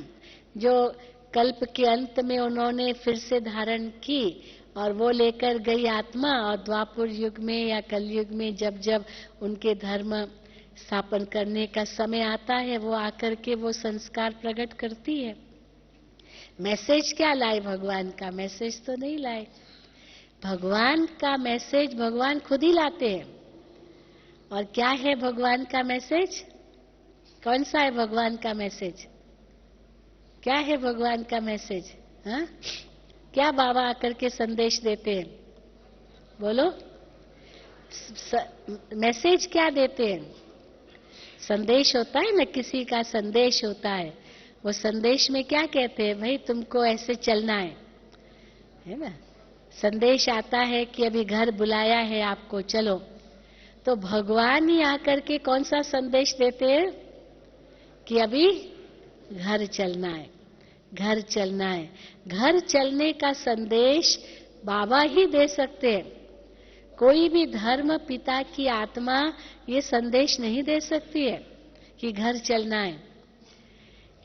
जो कल्प के अंत में उन्होंने फिर से धारण की और वो लेकर गई आत्मा। और द्वापुर युग में या कलयुग में जब जब उनके धर्म स्थापन करने का समय आता है, वो आकर के वो संस्कार प्रकट करती है। मैसेज क्या लाए? भगवान का मैसेज तो नहीं लाए। भगवान का मैसेज भगवान खुद ही लाते हैं। और क्या है भगवान का मैसेज? कौन सा है भगवान का मैसेज? क्या है भगवान का मैसेज? हाँ, क्या बाबा आकर के संदेश देते हैं? बोलो, मैसेज क्या देते हैं? संदेश होता है ना, किसी का संदेश होता है। वो संदेश में क्या कहते हैं? भाई तुमको ऐसे चलना है ना। संदेश आता है कि अभी घर बुलाया है आपको, चलो। तो भगवान ही आकर के कौन सा संदेश देते हैं? कि अभी घर चलना है, घर चलना है। घर चलने का संदेश बाबा ही दे सकते हैं। कोई भी धर्म पिता की आत्मा ये संदेश नहीं दे सकती है कि घर चलना है,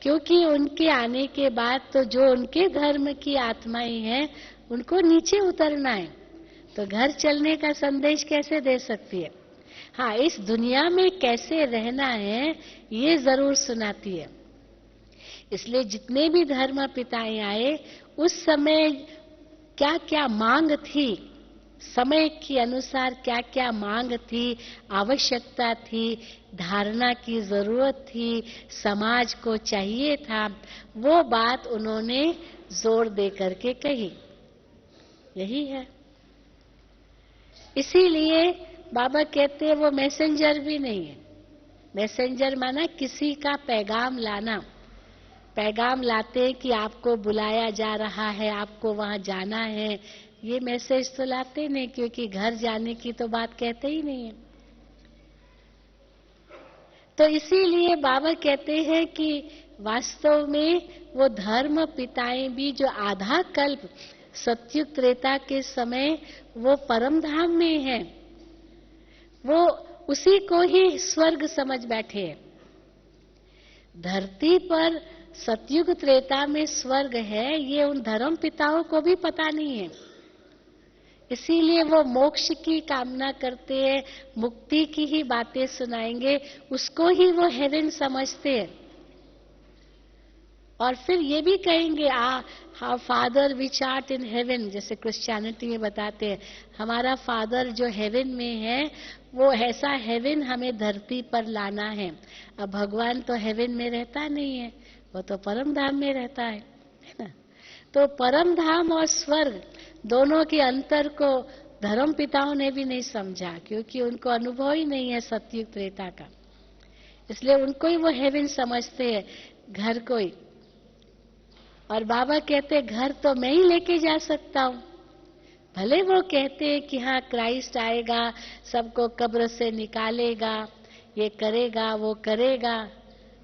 क्योंकि उनके आने के बाद तो जो उनके धर्म की आत्माएं हैं, उनको नीचे उतरना है। तो घर चलने का संदेश कैसे दे सकती है? हाँ, इस दुनिया में कैसे रहना है ये जरूर सुनाती है। इसलिए जितने भी धर्म पिताएं आए, उस समय क्या क्या मांग थी, समय के अनुसार क्या क्या मांग थी, आवश्यकता थी, धारणा की जरूरत थी, समाज को चाहिए था, वो बात उन्होंने जोर दे करके कही। यही है। इसीलिए बाबा कहते हैं वो मैसेंजर भी नहीं है। मैसेंजर माना किसी का पैगाम लाना। पैगाम लाते कि आपको बुलाया जा रहा है, आपको वहां जाना है। ये मैसेज तो लाते नहीं, क्योंकि घर जाने की तो बात कहते ही नहीं है। तो इसीलिए बाबा कहते हैं कि वास्तव में वो धर्म पिताएं भी जो आधा कल्प सतयुग त्रेता के समय वो परम धाम में है, वो उसी को ही स्वर्ग समझ बैठे हैं। धरती पर सतयुग त्रेता में स्वर्ग है, ये उन धर्म पिताओं को भी पता नहीं है। इसीलिए वो मोक्ष की कामना करते हैं, मुक्ति की ही बातें सुनाएंगे, उसको ही वो हेवन समझते हैं। और फिर ये भी कहेंगे हाँ, father which art in heaven, जैसे क्रिश्चियनिटी में बताते हैं, हमारा फादर जो हेवन में है, वो ऐसा हेवन हमें धरती पर लाना है। अब भगवान तो हेवन में रहता नहीं है, वो तो परम धाम में रहता है ना। तो परम धाम और स्वर्ग दोनों के अंतर को धर्म पिताओं ने भी नहीं समझा, क्योंकि उनको अनुभव ही नहीं है सतयुग त्रेता का। इसलिए उनको ही वो हेवन समझते हैं, घर को ही। और बाबा कहते घर तो मैं ही लेके जा सकता हूँ। भले वो कहते हैं कि हाँ क्राइस्ट आएगा, सबको कब्र से निकालेगा, ये करेगा वो करेगा।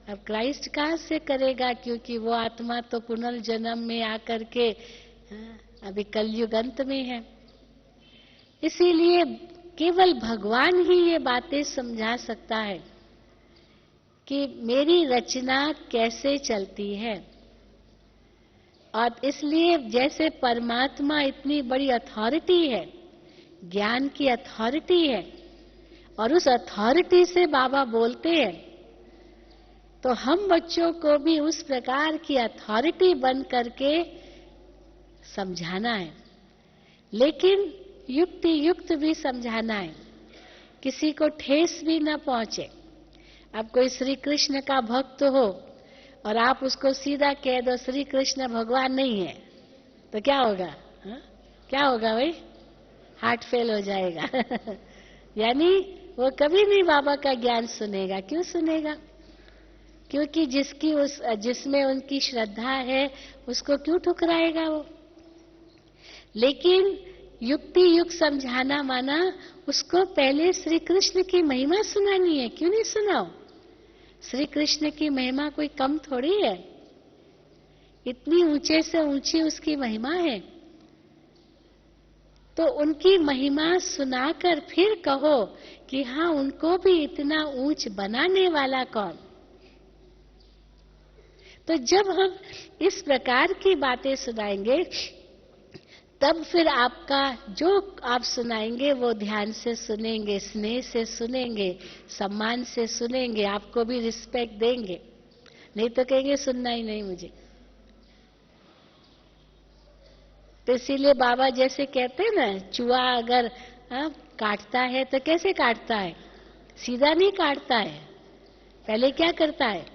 अब क्राइस्ट कहाँ से करेगा, क्योंकि वो आत्मा तो पुनर्जन्म में आकर के अभी कलयुग अंत में है। इसीलिए केवल भगवान ही ये बातें समझा सकता है कि मेरी रचना कैसे चलती है। और इसलिए जैसे परमात्मा इतनी बड़ी अथॉरिटी है, ज्ञान की अथॉरिटी है, और उस अथॉरिटी से बाबा बोलते हैं तो हम बच्चों को भी उस प्रकार की अथॉरिटी बन करके समझाना है, लेकिन युक्ति युक्त भी समझाना है, किसी को ठेस भी न पहुंचे। अब कोई श्री कृष्ण का भक्त हो और आप उसको सीधा कह दो श्री कृष्ण भगवान नहीं है, तो क्या होगा? हा? क्या होगा भाई? हार्ट फेल हो जाएगा। यानी वो कभी नहीं बाबा का ज्ञान सुनेगा। क्यों सुनेगा? क्योंकि जिसमें उनकी श्रद्धा है उसको क्यों ठुकराएगा वो? लेकिन युक्ति युक्त समझाना माना उसको पहले श्री कृष्ण की महिमा सुनानी है। क्यों नहीं सुनाओ? श्री कृष्ण की महिमा कोई कम थोड़ी है, इतनी ऊंचे से ऊंची उसकी महिमा है। तो उनकी महिमा सुनाकर फिर कहो कि हाँ, उनको भी इतना ऊंच बनाने वाला कौन। तो जब हम इस प्रकार की बातें सुनाएंगे तब फिर आपका जो आप सुनाएंगे वो ध्यान से सुनेंगे, स्नेह से सुनेंगे, सम्मान से सुनेंगे, आपको भी रिस्पेक्ट देंगे। नहीं तो कहेंगे सुनना ही नहीं मुझे। तो इसीलिए बाबा जैसे कहते हैं ना, चूहा अगर काटता है तो कैसे काटता है? सीधा नहीं काटता है, पहले क्या करता है?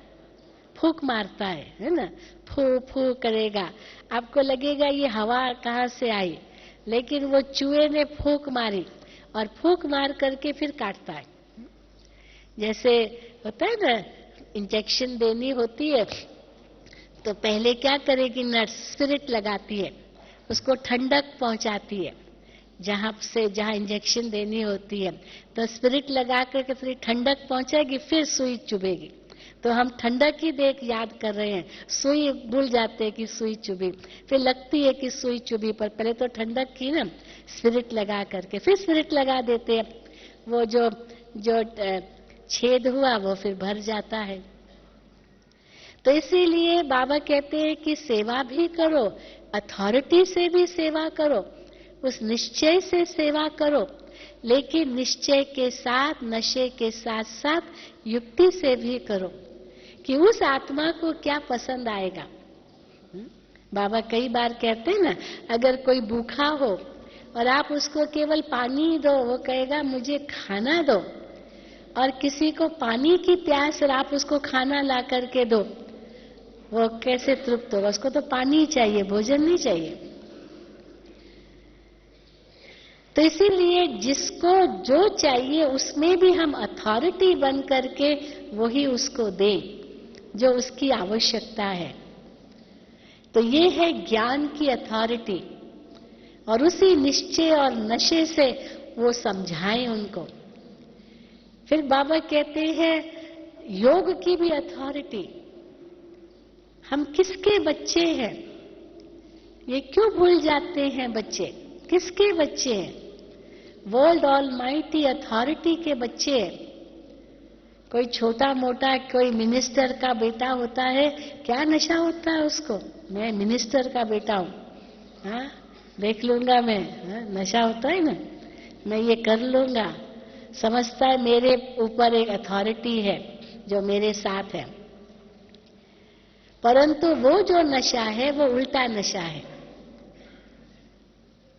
फूंक मारता है ना? फू फू करेगा, आपको लगेगा ये हवा कहाँ से आई, लेकिन वो चूहे ने फूंक मारी और फूंक मार करके फिर काटता है। जैसे होता है ना, इंजेक्शन देनी होती है तो पहले क्या करेगी नर्स? स्पिरिट लगाती है, उसको ठंडक पहुंचाती है जहां इंजेक्शन देनी होती है, तो स्पिरिट लगा करके थोड़ी ठंडक पहुंचाएगी, फिर सुई चुभेगी। तो हम ठंडक ही देख याद कर रहे हैं, सुई भूल जाते हैं कि सुई चुभी, फिर लगती है कि सुई चुभी, पर पहले तो ठंडक की ना, स्पिरिट लगा करके फिर स्पिरिट लगा देते हैं। वो जो छेद हुआ वो फिर भर जाता है। तो इसीलिए बाबा कहते हैं कि सेवा भी करो, अथॉरिटी से भी सेवा करो, उस निश्चय से सेवा करो, लेकिन निश्चय के साथ, नशे के साथ साथ युक्ति से भी करो कि उस आत्मा को क्या पसंद आएगा। बाबा कई बार कहते हैं ना, अगर कोई भूखा हो और आप उसको केवल पानी दो, वो कहेगा मुझे खाना दो, और किसी को पानी की प्यास और आप उसको खाना ला करके दो, वो कैसे तृप्त होगा? उसको तो पानी ही चाहिए, भोजन नहीं चाहिए। तो इसीलिए जिसको जो चाहिए उसमें भी हम अथॉरिटी बन करके वही उसको दें जो उसकी आवश्यकता है। तो ये है ज्ञान की अथॉरिटी, और उसी निश्चय और नशे से वो समझाएं उनको। फिर बाबा कहते हैं योग की भी अथॉरिटी। हम किसके बच्चे हैं? ये क्यों भूल जाते हैं बच्चे? किसके बच्चे हैं? वर्ल्ड ऑलमाइटी अथॉरिटी के बच्चे हैं। कोई छोटा मोटा कोई मिनिस्टर का बेटा होता है, क्या नशा होता है उसको? मैं मिनिस्टर का बेटा हूं, हाँ देख लूंगा मैं, नशा होता है ना, मैं ये कर लूंगा, समझता है मेरे ऊपर एक अथॉरिटी है जो मेरे साथ है। परंतु वो जो नशा है वो उल्टा नशा है।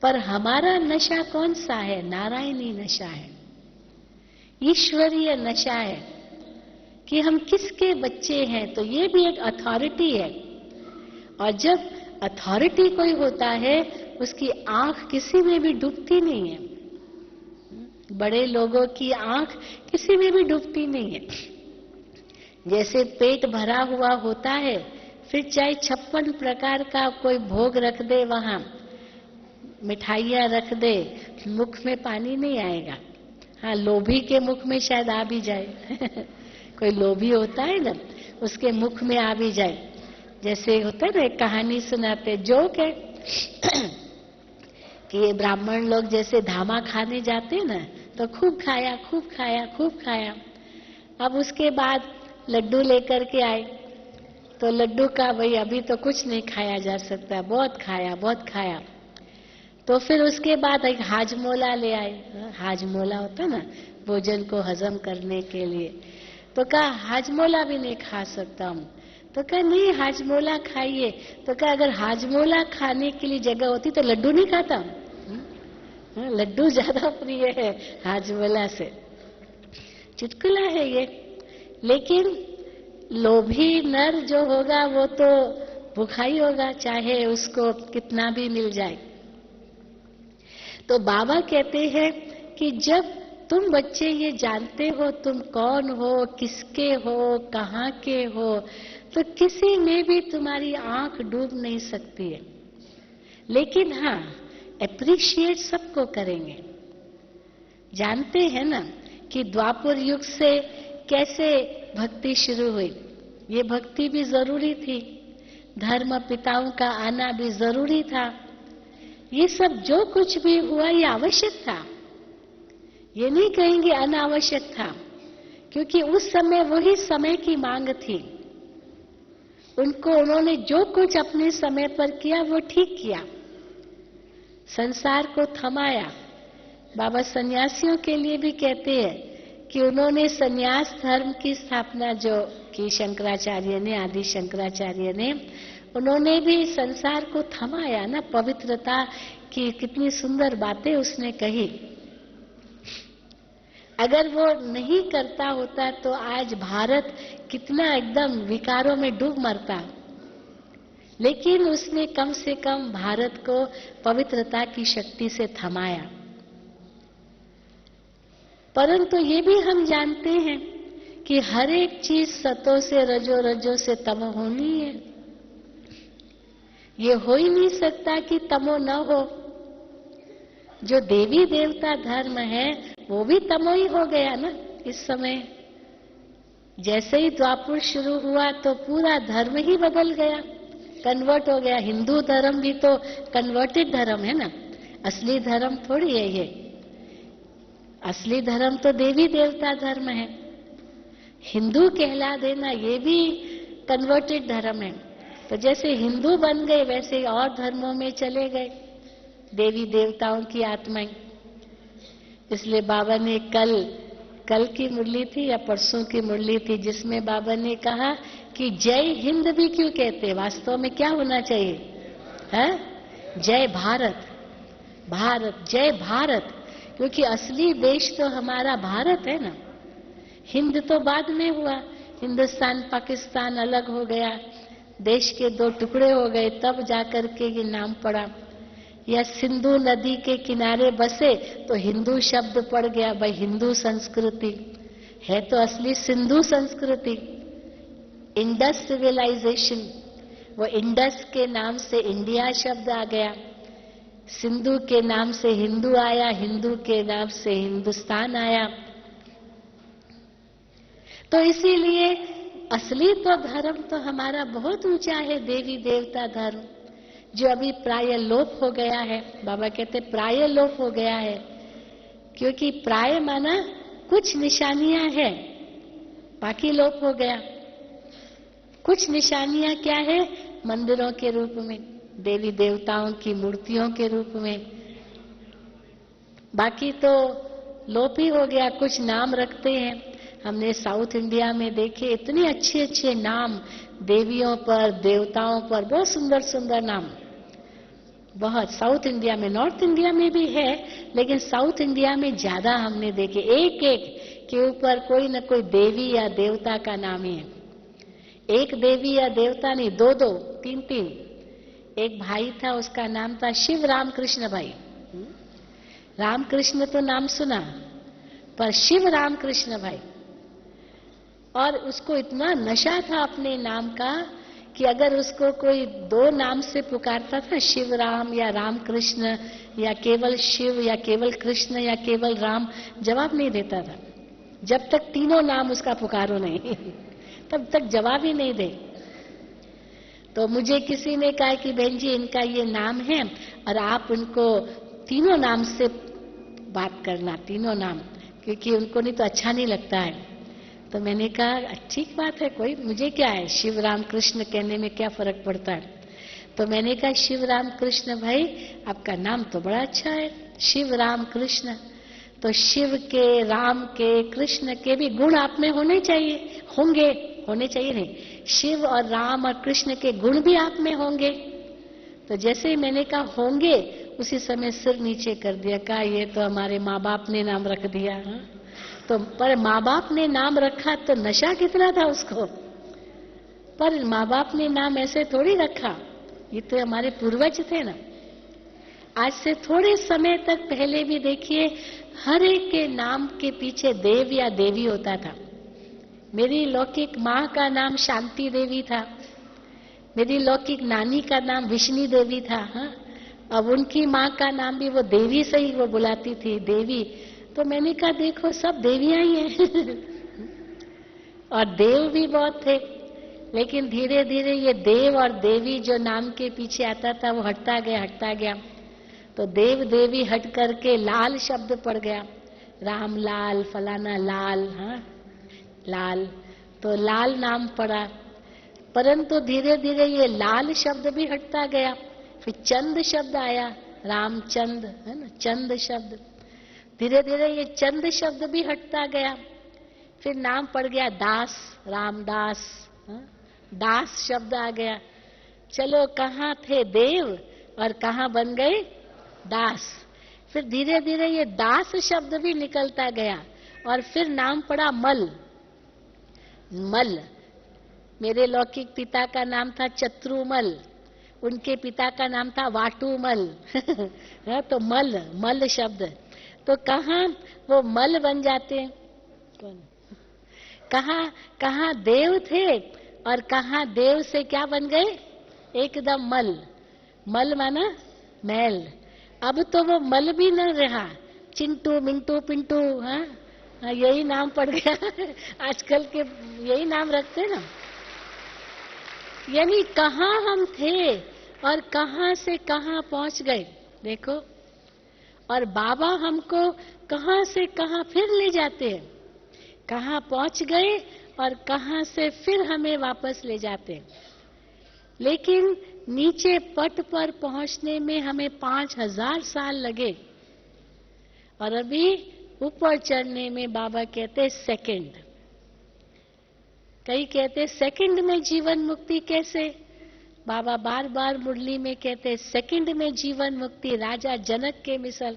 पर हमारा नशा कौन सा है? नारायणी नशा है, ईश्वरीय नशा है कि हम किसके बच्चे हैं। तो ये भी एक अथॉरिटी है, और जब अथॉरिटी कोई होता है उसकी आंख किसी में भी डूबती नहीं है। बड़े लोगों की आंख किसी में भी डूबती नहीं है। जैसे पेट भरा हुआ होता है, फिर चाहे 56 प्रकार का कोई भोग रख दे, वहां मिठाइयां रख दे, मुख में पानी नहीं आएगा। हाँ, लोभी के मुख में शायद आ भी जाए। कोई लोभी होता है ना, उसके मुख में आ भी जाए। जैसे होता है ना, एक कहानी सुनाते, जोक है कि ये ब्राह्मण लोग जैसे धामा खाने जाते ना, तो खूब खाया खूब खाया खूब खाया। अब उसके बाद लड्डू लेकर के आए, तो लड्डू का भाई अभी तो कुछ नहीं खाया जा सकता, बहुत खाया बहुत खाया। तो फिर उसके बाद एक हाजमोला ले आए। हाजमोला होता ना, भोजन को हजम करने के लिए। तो कहा हाजमोला भी नहीं खा सकता हूं। तो कहा नहीं हाजमोला खाइए। तो कहा अगर हाजमोला खाने के लिए जगह होती तो लड्डू नहीं खाता। लड्डू ज्यादा प्रिय है हाजमोला से। चुटकुला है ये, लेकिन लोभी नर जो होगा वो तो भूखा ही होगा, चाहे उसको कितना भी मिल जाए। तो बाबा कहते हैं कि जब तुम बच्चे ये जानते हो तुम कौन हो, किसके हो, कहाँ के हो, तो किसी में भी तुम्हारी आंख डूब नहीं सकती है। लेकिन हाँ, एप्रिशिएट सबको करेंगे। जानते हैं ना कि द्वापर युग से कैसे भक्ति शुरू हुई। ये भक्ति भी जरूरी थी, धर्म पिताओं का आना भी जरूरी था। ये सब जो कुछ भी हुआ ये आवश्यक था, ये नहीं कहेंगे अनावश्यक था, क्योंकि उस समय वही समय की मांग थी। उन्होंने जो कुछ अपने समय पर किया वो ठीक किया, संसार को थमाया। बाबा सन्यासियों के लिए भी कहते हैं कि उन्होंने सन्यास धर्म की स्थापना जो की शंकराचार्य ने, आदि शंकराचार्य ने, उन्होंने भी संसार को थमाया ना। पवित्रता की कितनी सुंदर बातें उसने कही। अगर वो नहीं करता होता तो आज भारत कितना एकदम विकारों में डूब मरता। लेकिन उसने कम से कम भारत को पवित्रता की शक्ति से थमाया। परंतु ये भी हम जानते हैं कि हर एक चीज सतो से रजो, रजो से तमो होनी है। ये हो ही नहीं सकता कि तमो न हो। जो देवी देवता धर्म है वो भी तमो ही हो गया ना इस समय। जैसे ही द्वापर शुरू हुआ तो पूरा धर्म ही बदल गया, कन्वर्ट हो गया। हिंदू धर्म भी तो कन्वर्टेड धर्म है ना, असली धर्म थोड़ी है ये। असली धर्म तो देवी देवता धर्म है। हिंदू कहला देना ये भी कन्वर्टेड धर्म है। तो जैसे हिंदू बन गए वैसे और धर्मों में चले गए देवी देवताओं की आत्माएं। इसलिए बाबा ने कल की मुरली थी या परसों की मुरली थी जिसमें बाबा ने कहा कि जय हिंद भी क्यों कहते हैं, वास्तव में क्या होना चाहिए है? जय भारत, भारत, जय भारत। क्योंकि असली देश तो हमारा भारत है ना। हिंद तो बाद में हुआ, हिंदुस्तान पाकिस्तान अलग हो गया, देश के दो टुकड़े हो गए, तब जाकर के ये नाम पड़ा। या सिंधु नदी के किनारे बसे तो हिंदू शब्द पड़ गया। भाई हिंदू संस्कृति है तो असली सिंधु संस्कृति। इंडस सिविलाइजेशन, वो इंडस के नाम से इंडिया शब्द आ गया, सिंधु के नाम से हिंदू आया, हिंदू के नाम से हिंदुस्तान आया। तो इसीलिए असली तो धर्म तो हमारा बहुत ऊंचा है, देवी देवता धर्म, जो अभी प्राय लोप हो गया है। बाबा कहते प्राय लोप हो गया है, क्योंकि प्राय माना कुछ निशानियां हैं, बाकी लोप हो गया। कुछ निशानियां क्या है? मंदिरों के रूप में, देवी देवताओं की मूर्तियों के रूप में, बाकी तो लोप ही हो गया। कुछ नाम रखते हैं, हमने साउथ इंडिया में देखे इतने अच्छे अच्छे नाम देवियों पर, देवताओं पर, बहुत सुंदर सुंदर नाम। बहुत साउथ इंडिया में, नॉर्थ इंडिया में भी है, लेकिन साउथ इंडिया में ज्यादा हमने देखे। एक एक के ऊपर कोई न कोई देवी या देवता का नाम ही है। एक देवी या देवता नहीं, दो दो, तीन तीन। एक भाई था, उसका नाम था शिव रामकृष्ण भाई। रामकृष्ण तो नाम सुना, पर शिव रामकृष्ण भाई। और उसको इतना नशा था अपने नाम का कि अगर उसको कोई दो नाम से पुकारता था, शिव राम या राम कृष्ण या केवल शिव या केवल कृष्ण या केवल राम, जवाब नहीं देता था। जब तक तीनों नाम उसका पुकारो नहीं तब तक जवाब ही नहीं दे। तो मुझे किसी ने कहा कि बहन जी इनका ये नाम है और आप उनको तीनों नाम से बात करना, तीनों नाम, क्योंकि उनको नहीं तो अच्छा नहीं लगता है। तो मैंने कहा ठीक बात है, कोई मुझे क्या है, शिव राम कृष्ण कहने में क्या फर्क पड़ता है। तो मैंने कहा शिव राम कृष्ण भाई आपका नाम तो बड़ा अच्छा है, शिव राम कृष्ण। तो शिव के, राम के, कृष्ण के भी गुण आप में होने चाहिए, होने चाहिए नहीं, शिव और राम और कृष्ण के गुण भी आप में होंगे। तो जैसे ही मैंने कहा होंगे, उसी समय सिर नीचे कर दिया, कहा ये तो हमारे माँ बाप ने नाम रख दिया। हाँ? तो पर माँ बाप ने नाम रखा तो नशा कितना था उसको, पर माँ बाप ने नाम ऐसे थोड़ी रखा, ये तो हमारे पूर्वज थे ना। आज से थोड़े समय तक पहले भी देखिए, हर एक के नाम के पीछे देव या देवी होता था। मेरी लौकिक माँ का नाम शांति देवी था, मेरी लौकिक नानी का नाम विष्णु देवी था। हाँ? अब उनकी माँ का नाम भी वो देवी से ही वो बुलाती थी, देवी। तो मैंने कहा देखो सब देवियां ही हैं और देव भी बहुत थे। लेकिन धीरे धीरे ये देव और देवी जो नाम के पीछे आता था वो हटता गया। तो देव देवी हट करके लाल शब्द पड़ गया, राम लाल, फलाना लाल। हाँ, लाल, तो लाल नाम पड़ा। परंतु धीरे धीरे ये लाल शब्द भी हटता गया, फिर चंद शब्द आया, रामचंद, है ना, चंद शब्द। धीरे धीरे ये चंद शब्द भी हटता गया, फिर नाम पड़ गया दास, रामदास। दास शब्द आ गया। चलो कहाँ थे देव और कहाँ बन गए दास। फिर धीरे धीरे ये दास शब्द भी निकलता गया और फिर नाम पड़ा मल। मल, मेरे लौकिक पिता का नाम था चत्रुमल, उनके पिता का नाम था वाटुमल तो मल, मल शब्द। तो कहाँ वो मल बन जाते हैं, कहाँ देव थे और कहाँ देव से क्या बन गए, एकदम मल। मल माना मैल। अब तो वो मल भी न रहा, चिंटू, मिंटू, पिंटू। हाँ, यही नाम पड़ गया आजकल के यही नाम रखते ना। यानी कहाँ हम थे और कहाँ से कहाँ पहुंच गए, देखो। और बाबा हमको कहाँ से कहाँ फिर ले जाते हैं, कहाँ पहुंच गए और कहाँ से फिर हमें वापस ले जाते हैं। लेकिन नीचे पट पर पहुंचने में हमें 5000 साल लगे और अभी ऊपर चढ़ने में बाबा कहते सेकंड। कई कहते सेकंड में जीवन मुक्ति कैसे, बाबा बार बार मुरली में कहते सेकंड में जीवन मुक्ति। राजा जनक के मिसल,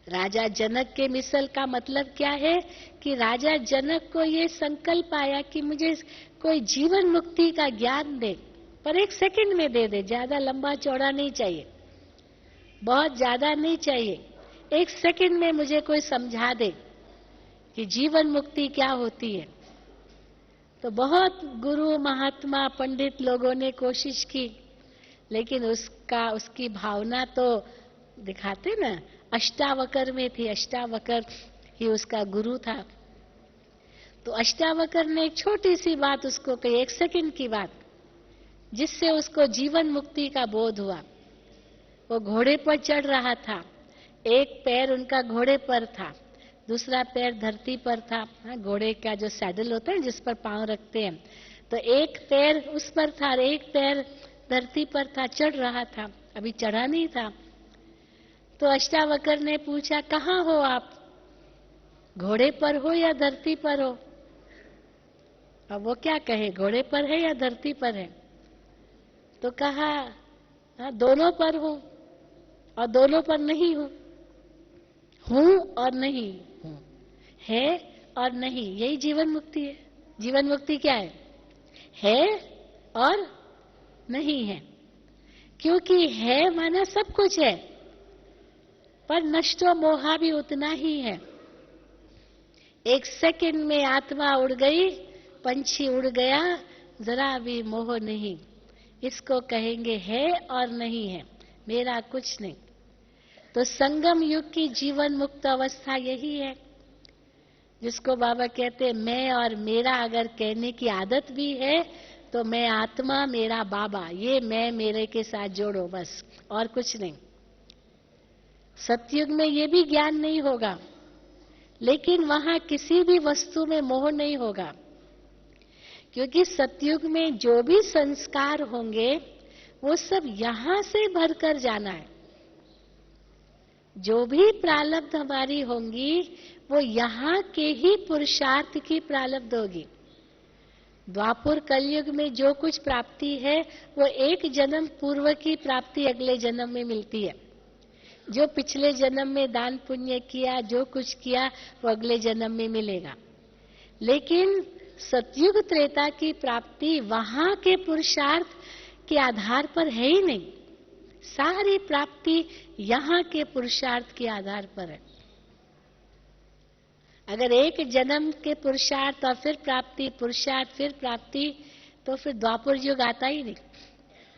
राजा जनक के मिसल का मतलब क्या है कि राजा जनक को ये संकल्प आया कि मुझे कोई जीवन मुक्ति का ज्ञान दे, पर 1 सेकंड में दे दे, ज्यादा लंबा चौड़ा नहीं चाहिए, बहुत ज्यादा नहीं चाहिए, 1 सेकंड में मुझे कोई समझा दे कि जीवन मुक्ति क्या होती है। तो बहुत गुरु, महात्मा, पंडित लोगों ने कोशिश की, लेकिन उसकी भावना तो दिखाते ना, अष्टावकर में थी। अष्टावकर ही उसका गुरु था। तो अष्टावकर ने एक छोटी सी बात उसको कही, 1 सेकंड की बात, जिससे उसको जीवन मुक्ति का बोध हुआ। वो घोड़े पर चढ़ रहा था, एक पैर उनका घोड़े पर था, दूसरा पैर धरती पर था। घोड़े का जो सैडल होता है जिस पर पांव रखते हैं, तो एक पैर उस पर था और एक पैर धरती पर था, चढ़ रहा था, अभी चढ़ा नहीं था। तो अष्टावकर ने पूछा, कहाँ हो आप, घोड़े पर हो या धरती पर हो? अब वो क्या कहे, घोड़े पर है या धरती पर है? तो कहा दोनों पर हूं और दोनों पर नहीं हूं, हूं और नहीं हूं, है और नहीं, यही जीवन मुक्ति है। जीवन मुक्ति क्या है और नहीं है। क्योंकि है माना सब कुछ है, पर नष्टो मोहा भी उतना ही है। 1 सेकंड में आत्मा उड़ गई, पंछी उड़ गया, जरा भी मोह नहीं। इसको कहेंगे है और नहीं है, मेरा कुछ नहीं। तो संगम युग की जीवन मुक्त अवस्था यही है, जिसको बाबा कहते हैं मैं और मेरा अगर कहने की आदत भी है तो मैं आत्मा, मेरा बाबा, ये मैं मेरे के साथ जोड़ो बस, और कुछ नहीं। सतयुग में ये भी ज्ञान नहीं होगा, लेकिन वहां किसी भी वस्तु में मोह नहीं होगा, क्योंकि सतयुग में जो भी संस्कार होंगे वो सब यहां से भरकर जाना है। जो भी प्रारब्ध हमारी होंगी वो यहाँ के ही पुरुषार्थ की प्रारब्ध होगी। द्वापर कलयुग में जो कुछ प्राप्ति है वो एक जन्म पूर्व की प्राप्ति अगले जन्म में मिलती है। जो पिछले जन्म में दान पुण्य किया, जो कुछ किया, वो अगले जन्म में मिलेगा। लेकिन सतयुग त्रेता की प्राप्ति वहां के पुरुषार्थ के आधार पर है ही नहीं। सारी प्राप्ति यहाँ के पुरुषार्थ के आधार पर है। अगर एक जन्म के पुरुषार्थ और फिर प्राप्ति, पुरुषार्थ फिर प्राप्ति, तो फिर द्वापर युग आता ही नहीं।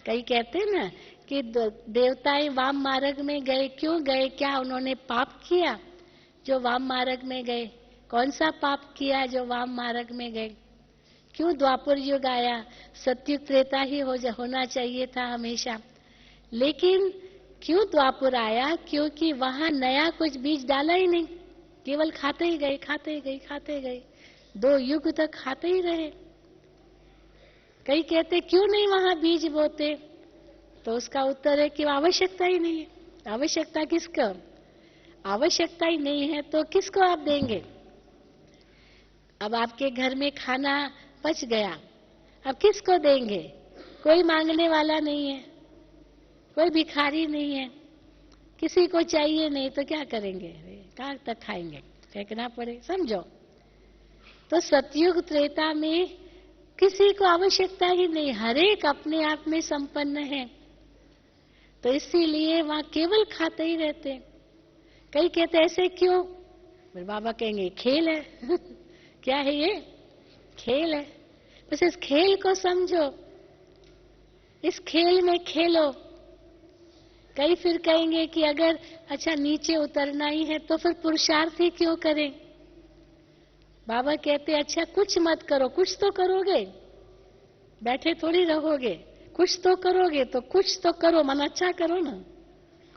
कई कहते हैं ना कि देवताएं वाम मार्ग में गए, क्यों गए? क्या उन्होंने पाप किया जो वाम मार्ग में गए? कौन सा पाप किया जो वाम मार्ग में गए? क्यों द्वापर युग आया? सतयुग त्रेता ही होना चाहिए था हमेशा। लेकिन क्यों द्वापर आया? क्योंकि वहां नया कुछ बीज डाला ही नहीं, केवल खाते ही गए, खाते ही गए, खाते ही गए, 2 युग तक खाते ही रहे। कई कहते क्यों नहीं वहां बीज बोते? तो उसका उत्तर है कि आवश्यकता ही नहीं है। आवश्यकता किसका? आवश्यकता ही नहीं है तो किसको आप देंगे? अब आपके घर में खाना बच गया, अब किसको देंगे? कोई मांगने वाला नहीं है, कोई भिखारी नहीं है, किसी को चाहिए नहीं, तो क्या करेंगे? कहाँ तक खाएंगे? फेंकना पड़े, समझो। तो सतयुग त्रेता में किसी को आवश्यकता ही नहीं, हर एक अपने आप में संपन्न है, तो इसीलिए वहां केवल खाते ही रहते। कई कहते ऐसे क्यों? मेरे बाबा कहेंगे खेल है। क्या है ये? खेल है। बस इस खेल को समझो, इस खेल में खेलो। कई फिर कहेंगे कि अगर अच्छा नीचे उतरना ही है तो फिर पुरुषार्थ ही क्यों करें? बाबा कहते अच्छा कुछ मत करो, कुछ तो करोगे, बैठे थोड़ी रहोगे, कुछ तो करोगे, तो कुछ तो करो, मन अच्छा करो ना,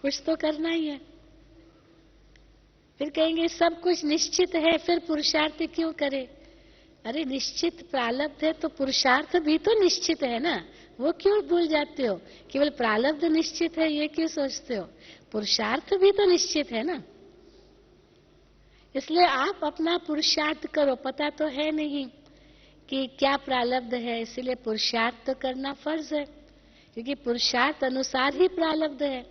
कुछ तो करना ही है। फिर कहेंगे सब कुछ निश्चित है, फिर पुरुषार्थ क्यों करे? अरे निश्चित प्रारब्ध है तो पुरुषार्थ भी तो निश्चित है ना, वो क्यों भूल जाते हो? केवल प्रारब्ध निश्चित है ये क्यों सोचते हो? पुरुषार्थ भी तो निश्चित है ना। इसलिए आप अपना पुरुषार्थ करो। पता तो है नहीं कि क्या प्रारब्ध है, इसलिए पुरुषार्थ तो करना फर्ज है, क्योंकि पुरुषार्थ अनुसार ही प्रारब्ध है।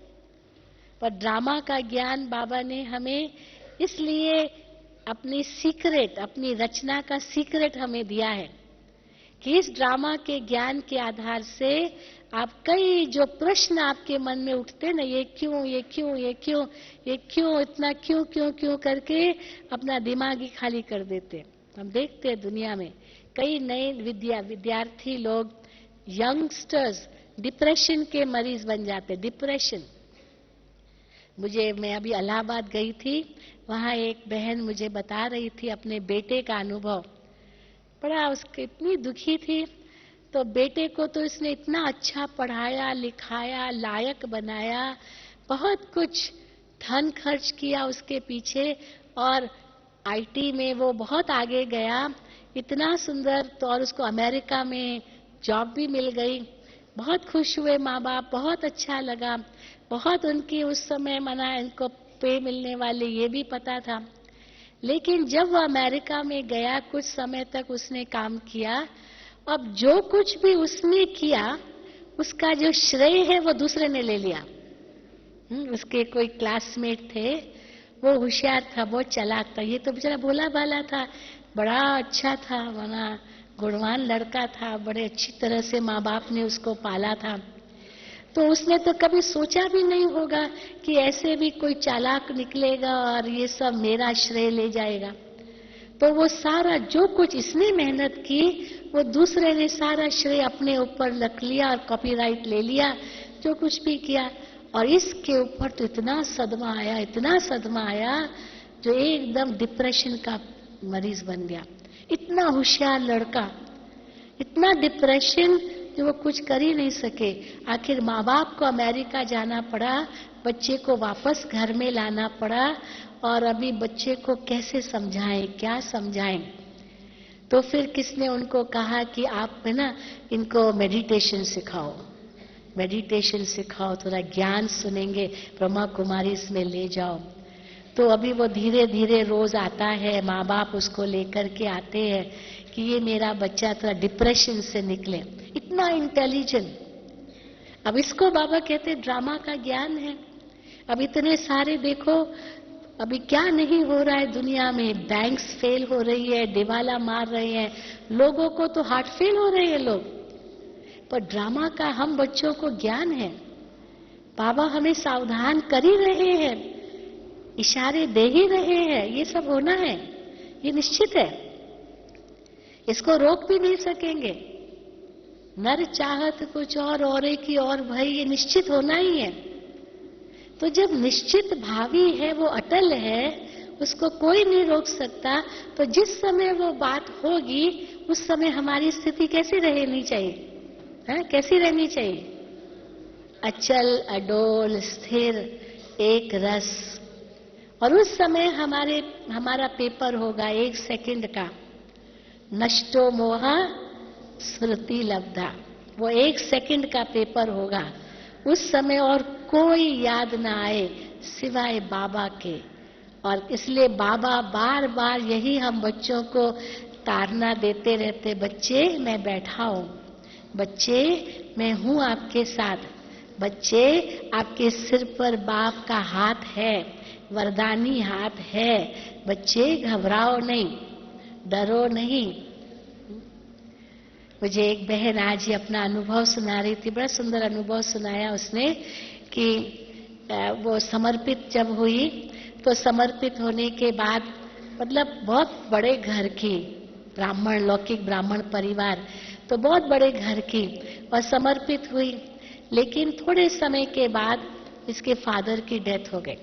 पर ड्रामा का ज्ञान बाबा ने हमें इसलिए अपनी सीक्रेट, अपनी रचना का सीक्रेट हमें दिया है कि इस ड्रामा के ज्ञान के आधार से आप कई जो प्रश्न आपके मन में उठते ना, ये क्यों, ये क्यों, ये क्यों, ये क्यों, इतना क्यों क्यों क्यों करके अपना दिमाग ही खाली कर देते। हम देखते हैं दुनिया में कई नए विद्यार्थी लोग, यंगस्टर्स डिप्रेशन के मरीज बन जाते। डिप्रेशन, मैं अभी इलाहाबाद गई थी, वहां एक बहन मुझे बता रही थी अपने बेटे का अनुभव। बड़ा उसके इतनी दुखी थी, तो बेटे को तो इसने इतना अच्छा पढ़ाया लिखाया, लायक बनाया, बहुत कुछ धन खर्च किया उसके पीछे, और आईटी में वो बहुत आगे गया, इतना सुंदर। तो और उसको अमेरिका में जॉब भी मिल गई, बहुत खुश हुए माँ बाप, बहुत अच्छा लगा, बहुत उनकी उस समय मना इनको पे मिलने वाले ये भी पता था। लेकिन जब वो अमेरिका में गया, कुछ समय तक उसने काम किया, अब जो कुछ भी उसने किया उसका जो श्रेय है वो दूसरे ने ले लिया। उसके कोई क्लासमेट थे, वो होशियार था, बहुत चालाक था, ये तो बेचारा भोला भाला था, बड़ा अच्छा था, वरना गुणवान लड़का था, बड़े अच्छी तरह से माँ बाप ने उसको पाला था। तो उसने तो कभी सोचा भी नहीं होगा कि ऐसे भी कोई चालाक निकलेगा और ये सब मेरा श्रेय ले जाएगा। तो वो सारा जो कुछ इसने मेहनत की, वो दूसरे ने सारा श्रेय अपने ऊपर रख लिया और कॉपीराइट ले लिया, जो कुछ भी किया। और इसके ऊपर तो इतना सदमा आया, इतना सदमा आया, जो एकदम डिप्रेशन का मरीज बन गया। इतना होशियार लड़का, इतना डिप्रेशन कि वो कुछ कर ही नहीं सके। आखिर माँ बाप को अमेरिका जाना पड़ा, बच्चे को वापस घर में लाना पड़ा, और अभी बच्चे को कैसे समझाएं, क्या समझाएं। तो फिर किसने उनको कहा कि आप है ना इनको मेडिटेशन सिखाओ, मेडिटेशन सिखाओ, थोड़ा ज्ञान सुनेंगे, ब्रह्मा कुमारी इसमें ले जाओ। तो अभी वो धीरे धीरे रोज आता है, माँ बाप उसको लेकर के आते हैं कि ये मेरा बच्चा थोड़ा डिप्रेशन से निकले, इतना इंटेलिजेंट। अब इसको बाबा कहते ड्रामा का ज्ञान है। अब इतने सारे देखो अभी क्या नहीं हो रहा है दुनिया में, बैंक्स फेल हो रही है, दिवाला मार रहे हैं, लोगों को तो हार्ट फेल हो रहे हैं लोग, पर ड्रामा का हम बच्चों को ज्ञान है। बाबा हमें सावधान कर ही रहे हैं, इशारे दे ही रहे हैं, ये सब होना है, ये निश्चित है, इसको रोक भी नहीं सकेंगे। नर चाहत कुछ और की और भई, ये निश्चित होना ही है। तो जब निश्चित भावी है, वो अटल है, उसको कोई नहीं रोक सकता, तो जिस समय वो बात होगी उस समय हमारी स्थिति कैसी रहनी चाहिए, है? कैसी रहनी चाहिए? अचल, अडोल, स्थिर, एक रस। और उस समय हमारा पेपर होगा 1 सेकंड का, नष्टो मोहा स्मृति लब्धा। वो 1 सेकंड का पेपर होगा, उस समय और कोई याद ना आए सिवाय बाबा के। और इसलिए बाबा बार बार यही हम बच्चों को ताड़ना देते रहते, बच्चे मैं बैठा हूं, बच्चे मैं हूं आपके साथ, बच्चे आपके सिर पर बाप का हाथ है, वरदानी हाथ है, बच्चे घबराओ नहीं, डरो नहीं। मुझे एक बहन आज ही अपना अनुभव सुना रही थी, बड़ा सुंदर अनुभव सुनाया उसने कि वो समर्पित जब हुई तो समर्पित होने के बाद, मतलब बहुत बड़े घर की, ब्राह्मण, लौकिक ब्राह्मण परिवार, तो बहुत बड़े घर की, और समर्पित हुई। लेकिन थोड़े समय के बाद इसके फादर की डेथ हो गई।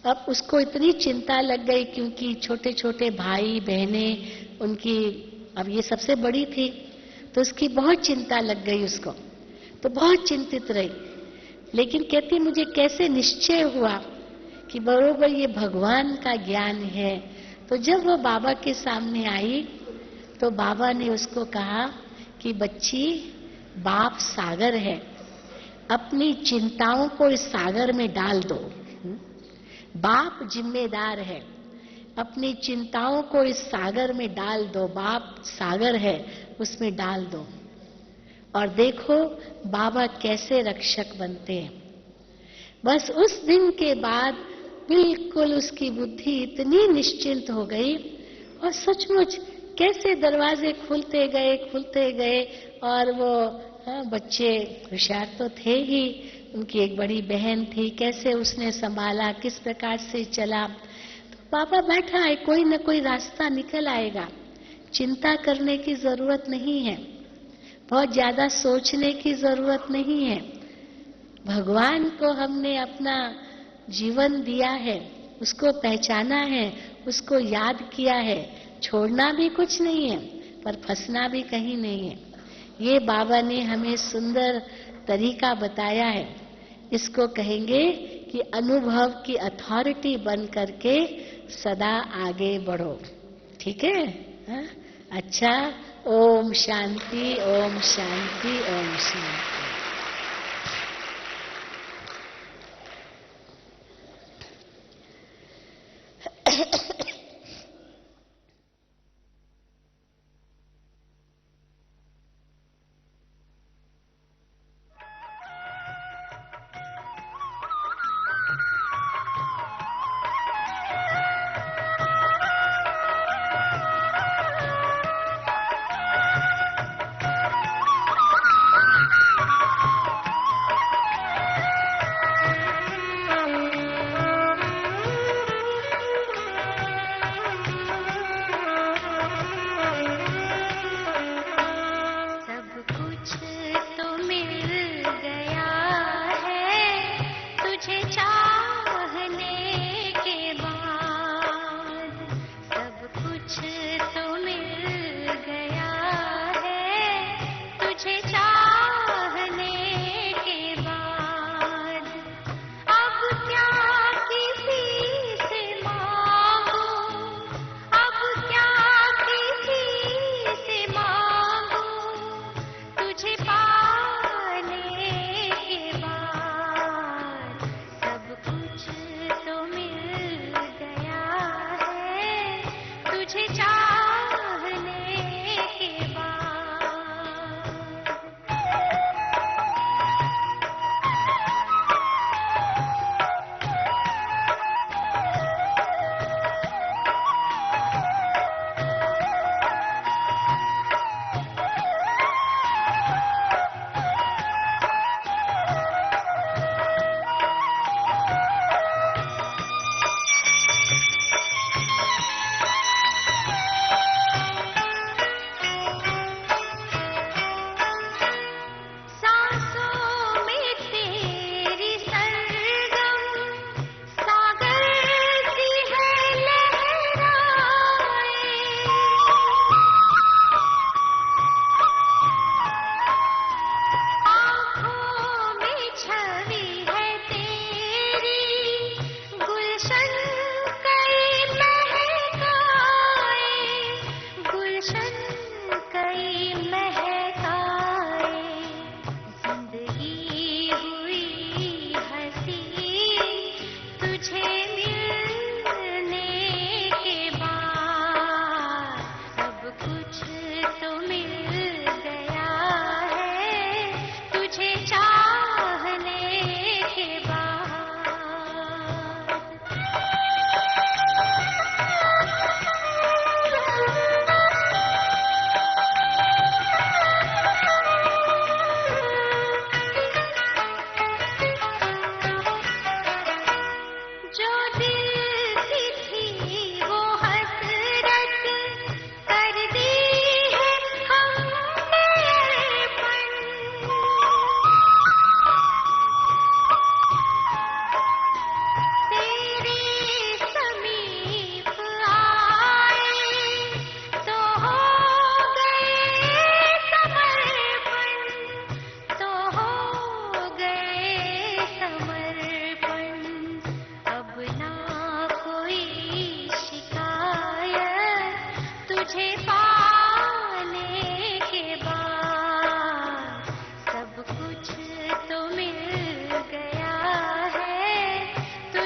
अब उसको इतनी चिंता लग गई, क्योंकि छोटे छोटे भाई बहनें उनकी, अब ये सबसे बड़ी थी, तो उसकी बहुत चिंता लग गई उसको, तो बहुत चिंतित रही। लेकिन कहती मुझे कैसे निश्चय हुआ कि बरोबर ये भगवान का ज्ञान है। तो जब वो बाबा के सामने आई तो बाबा ने उसको कहा कि बच्ची, बाप सागर है, अपनी चिंताओं को इस सागर में डाल दो। बाप जिम्मेदार है, अपनी चिंताओं को इस सागर में डाल दो, बाप सागर है, उसमें डाल दो, और देखो बाबा कैसे रक्षक बनते हैं। बस उस दिन के बाद बिल्कुल उसकी बुद्धि इतनी निश्चिंत हो गई, और सचमुच कैसे दरवाजे खुलते गए, और वो बच्चे होशियार तो थे ही, उनकी एक बड़ी बहन थी, कैसे उसने संभाला, किस प्रकार से चला। तो पापा बैठा है, कोई न कोई रास्ता निकल आएगा, चिंता करने की जरूरत नहीं है, बहुत ज्यादा सोचने की जरूरत नहीं है। भगवान को हमने अपना जीवन दिया है, उसको पहचाना है, उसको याद किया है, छोड़ना भी कुछ नहीं है, पर फंसना भी कहीं नहीं है। ये बाबा ने हमें सुंदर तरीका बताया है। इसको कहेंगे कि अनुभव की अथॉरिटी बन करके सदा आगे बढ़ो। ठीक है? हा? अच्छा, ओम शांति, ओम शांति, ओम शांति।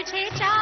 मुझे चाह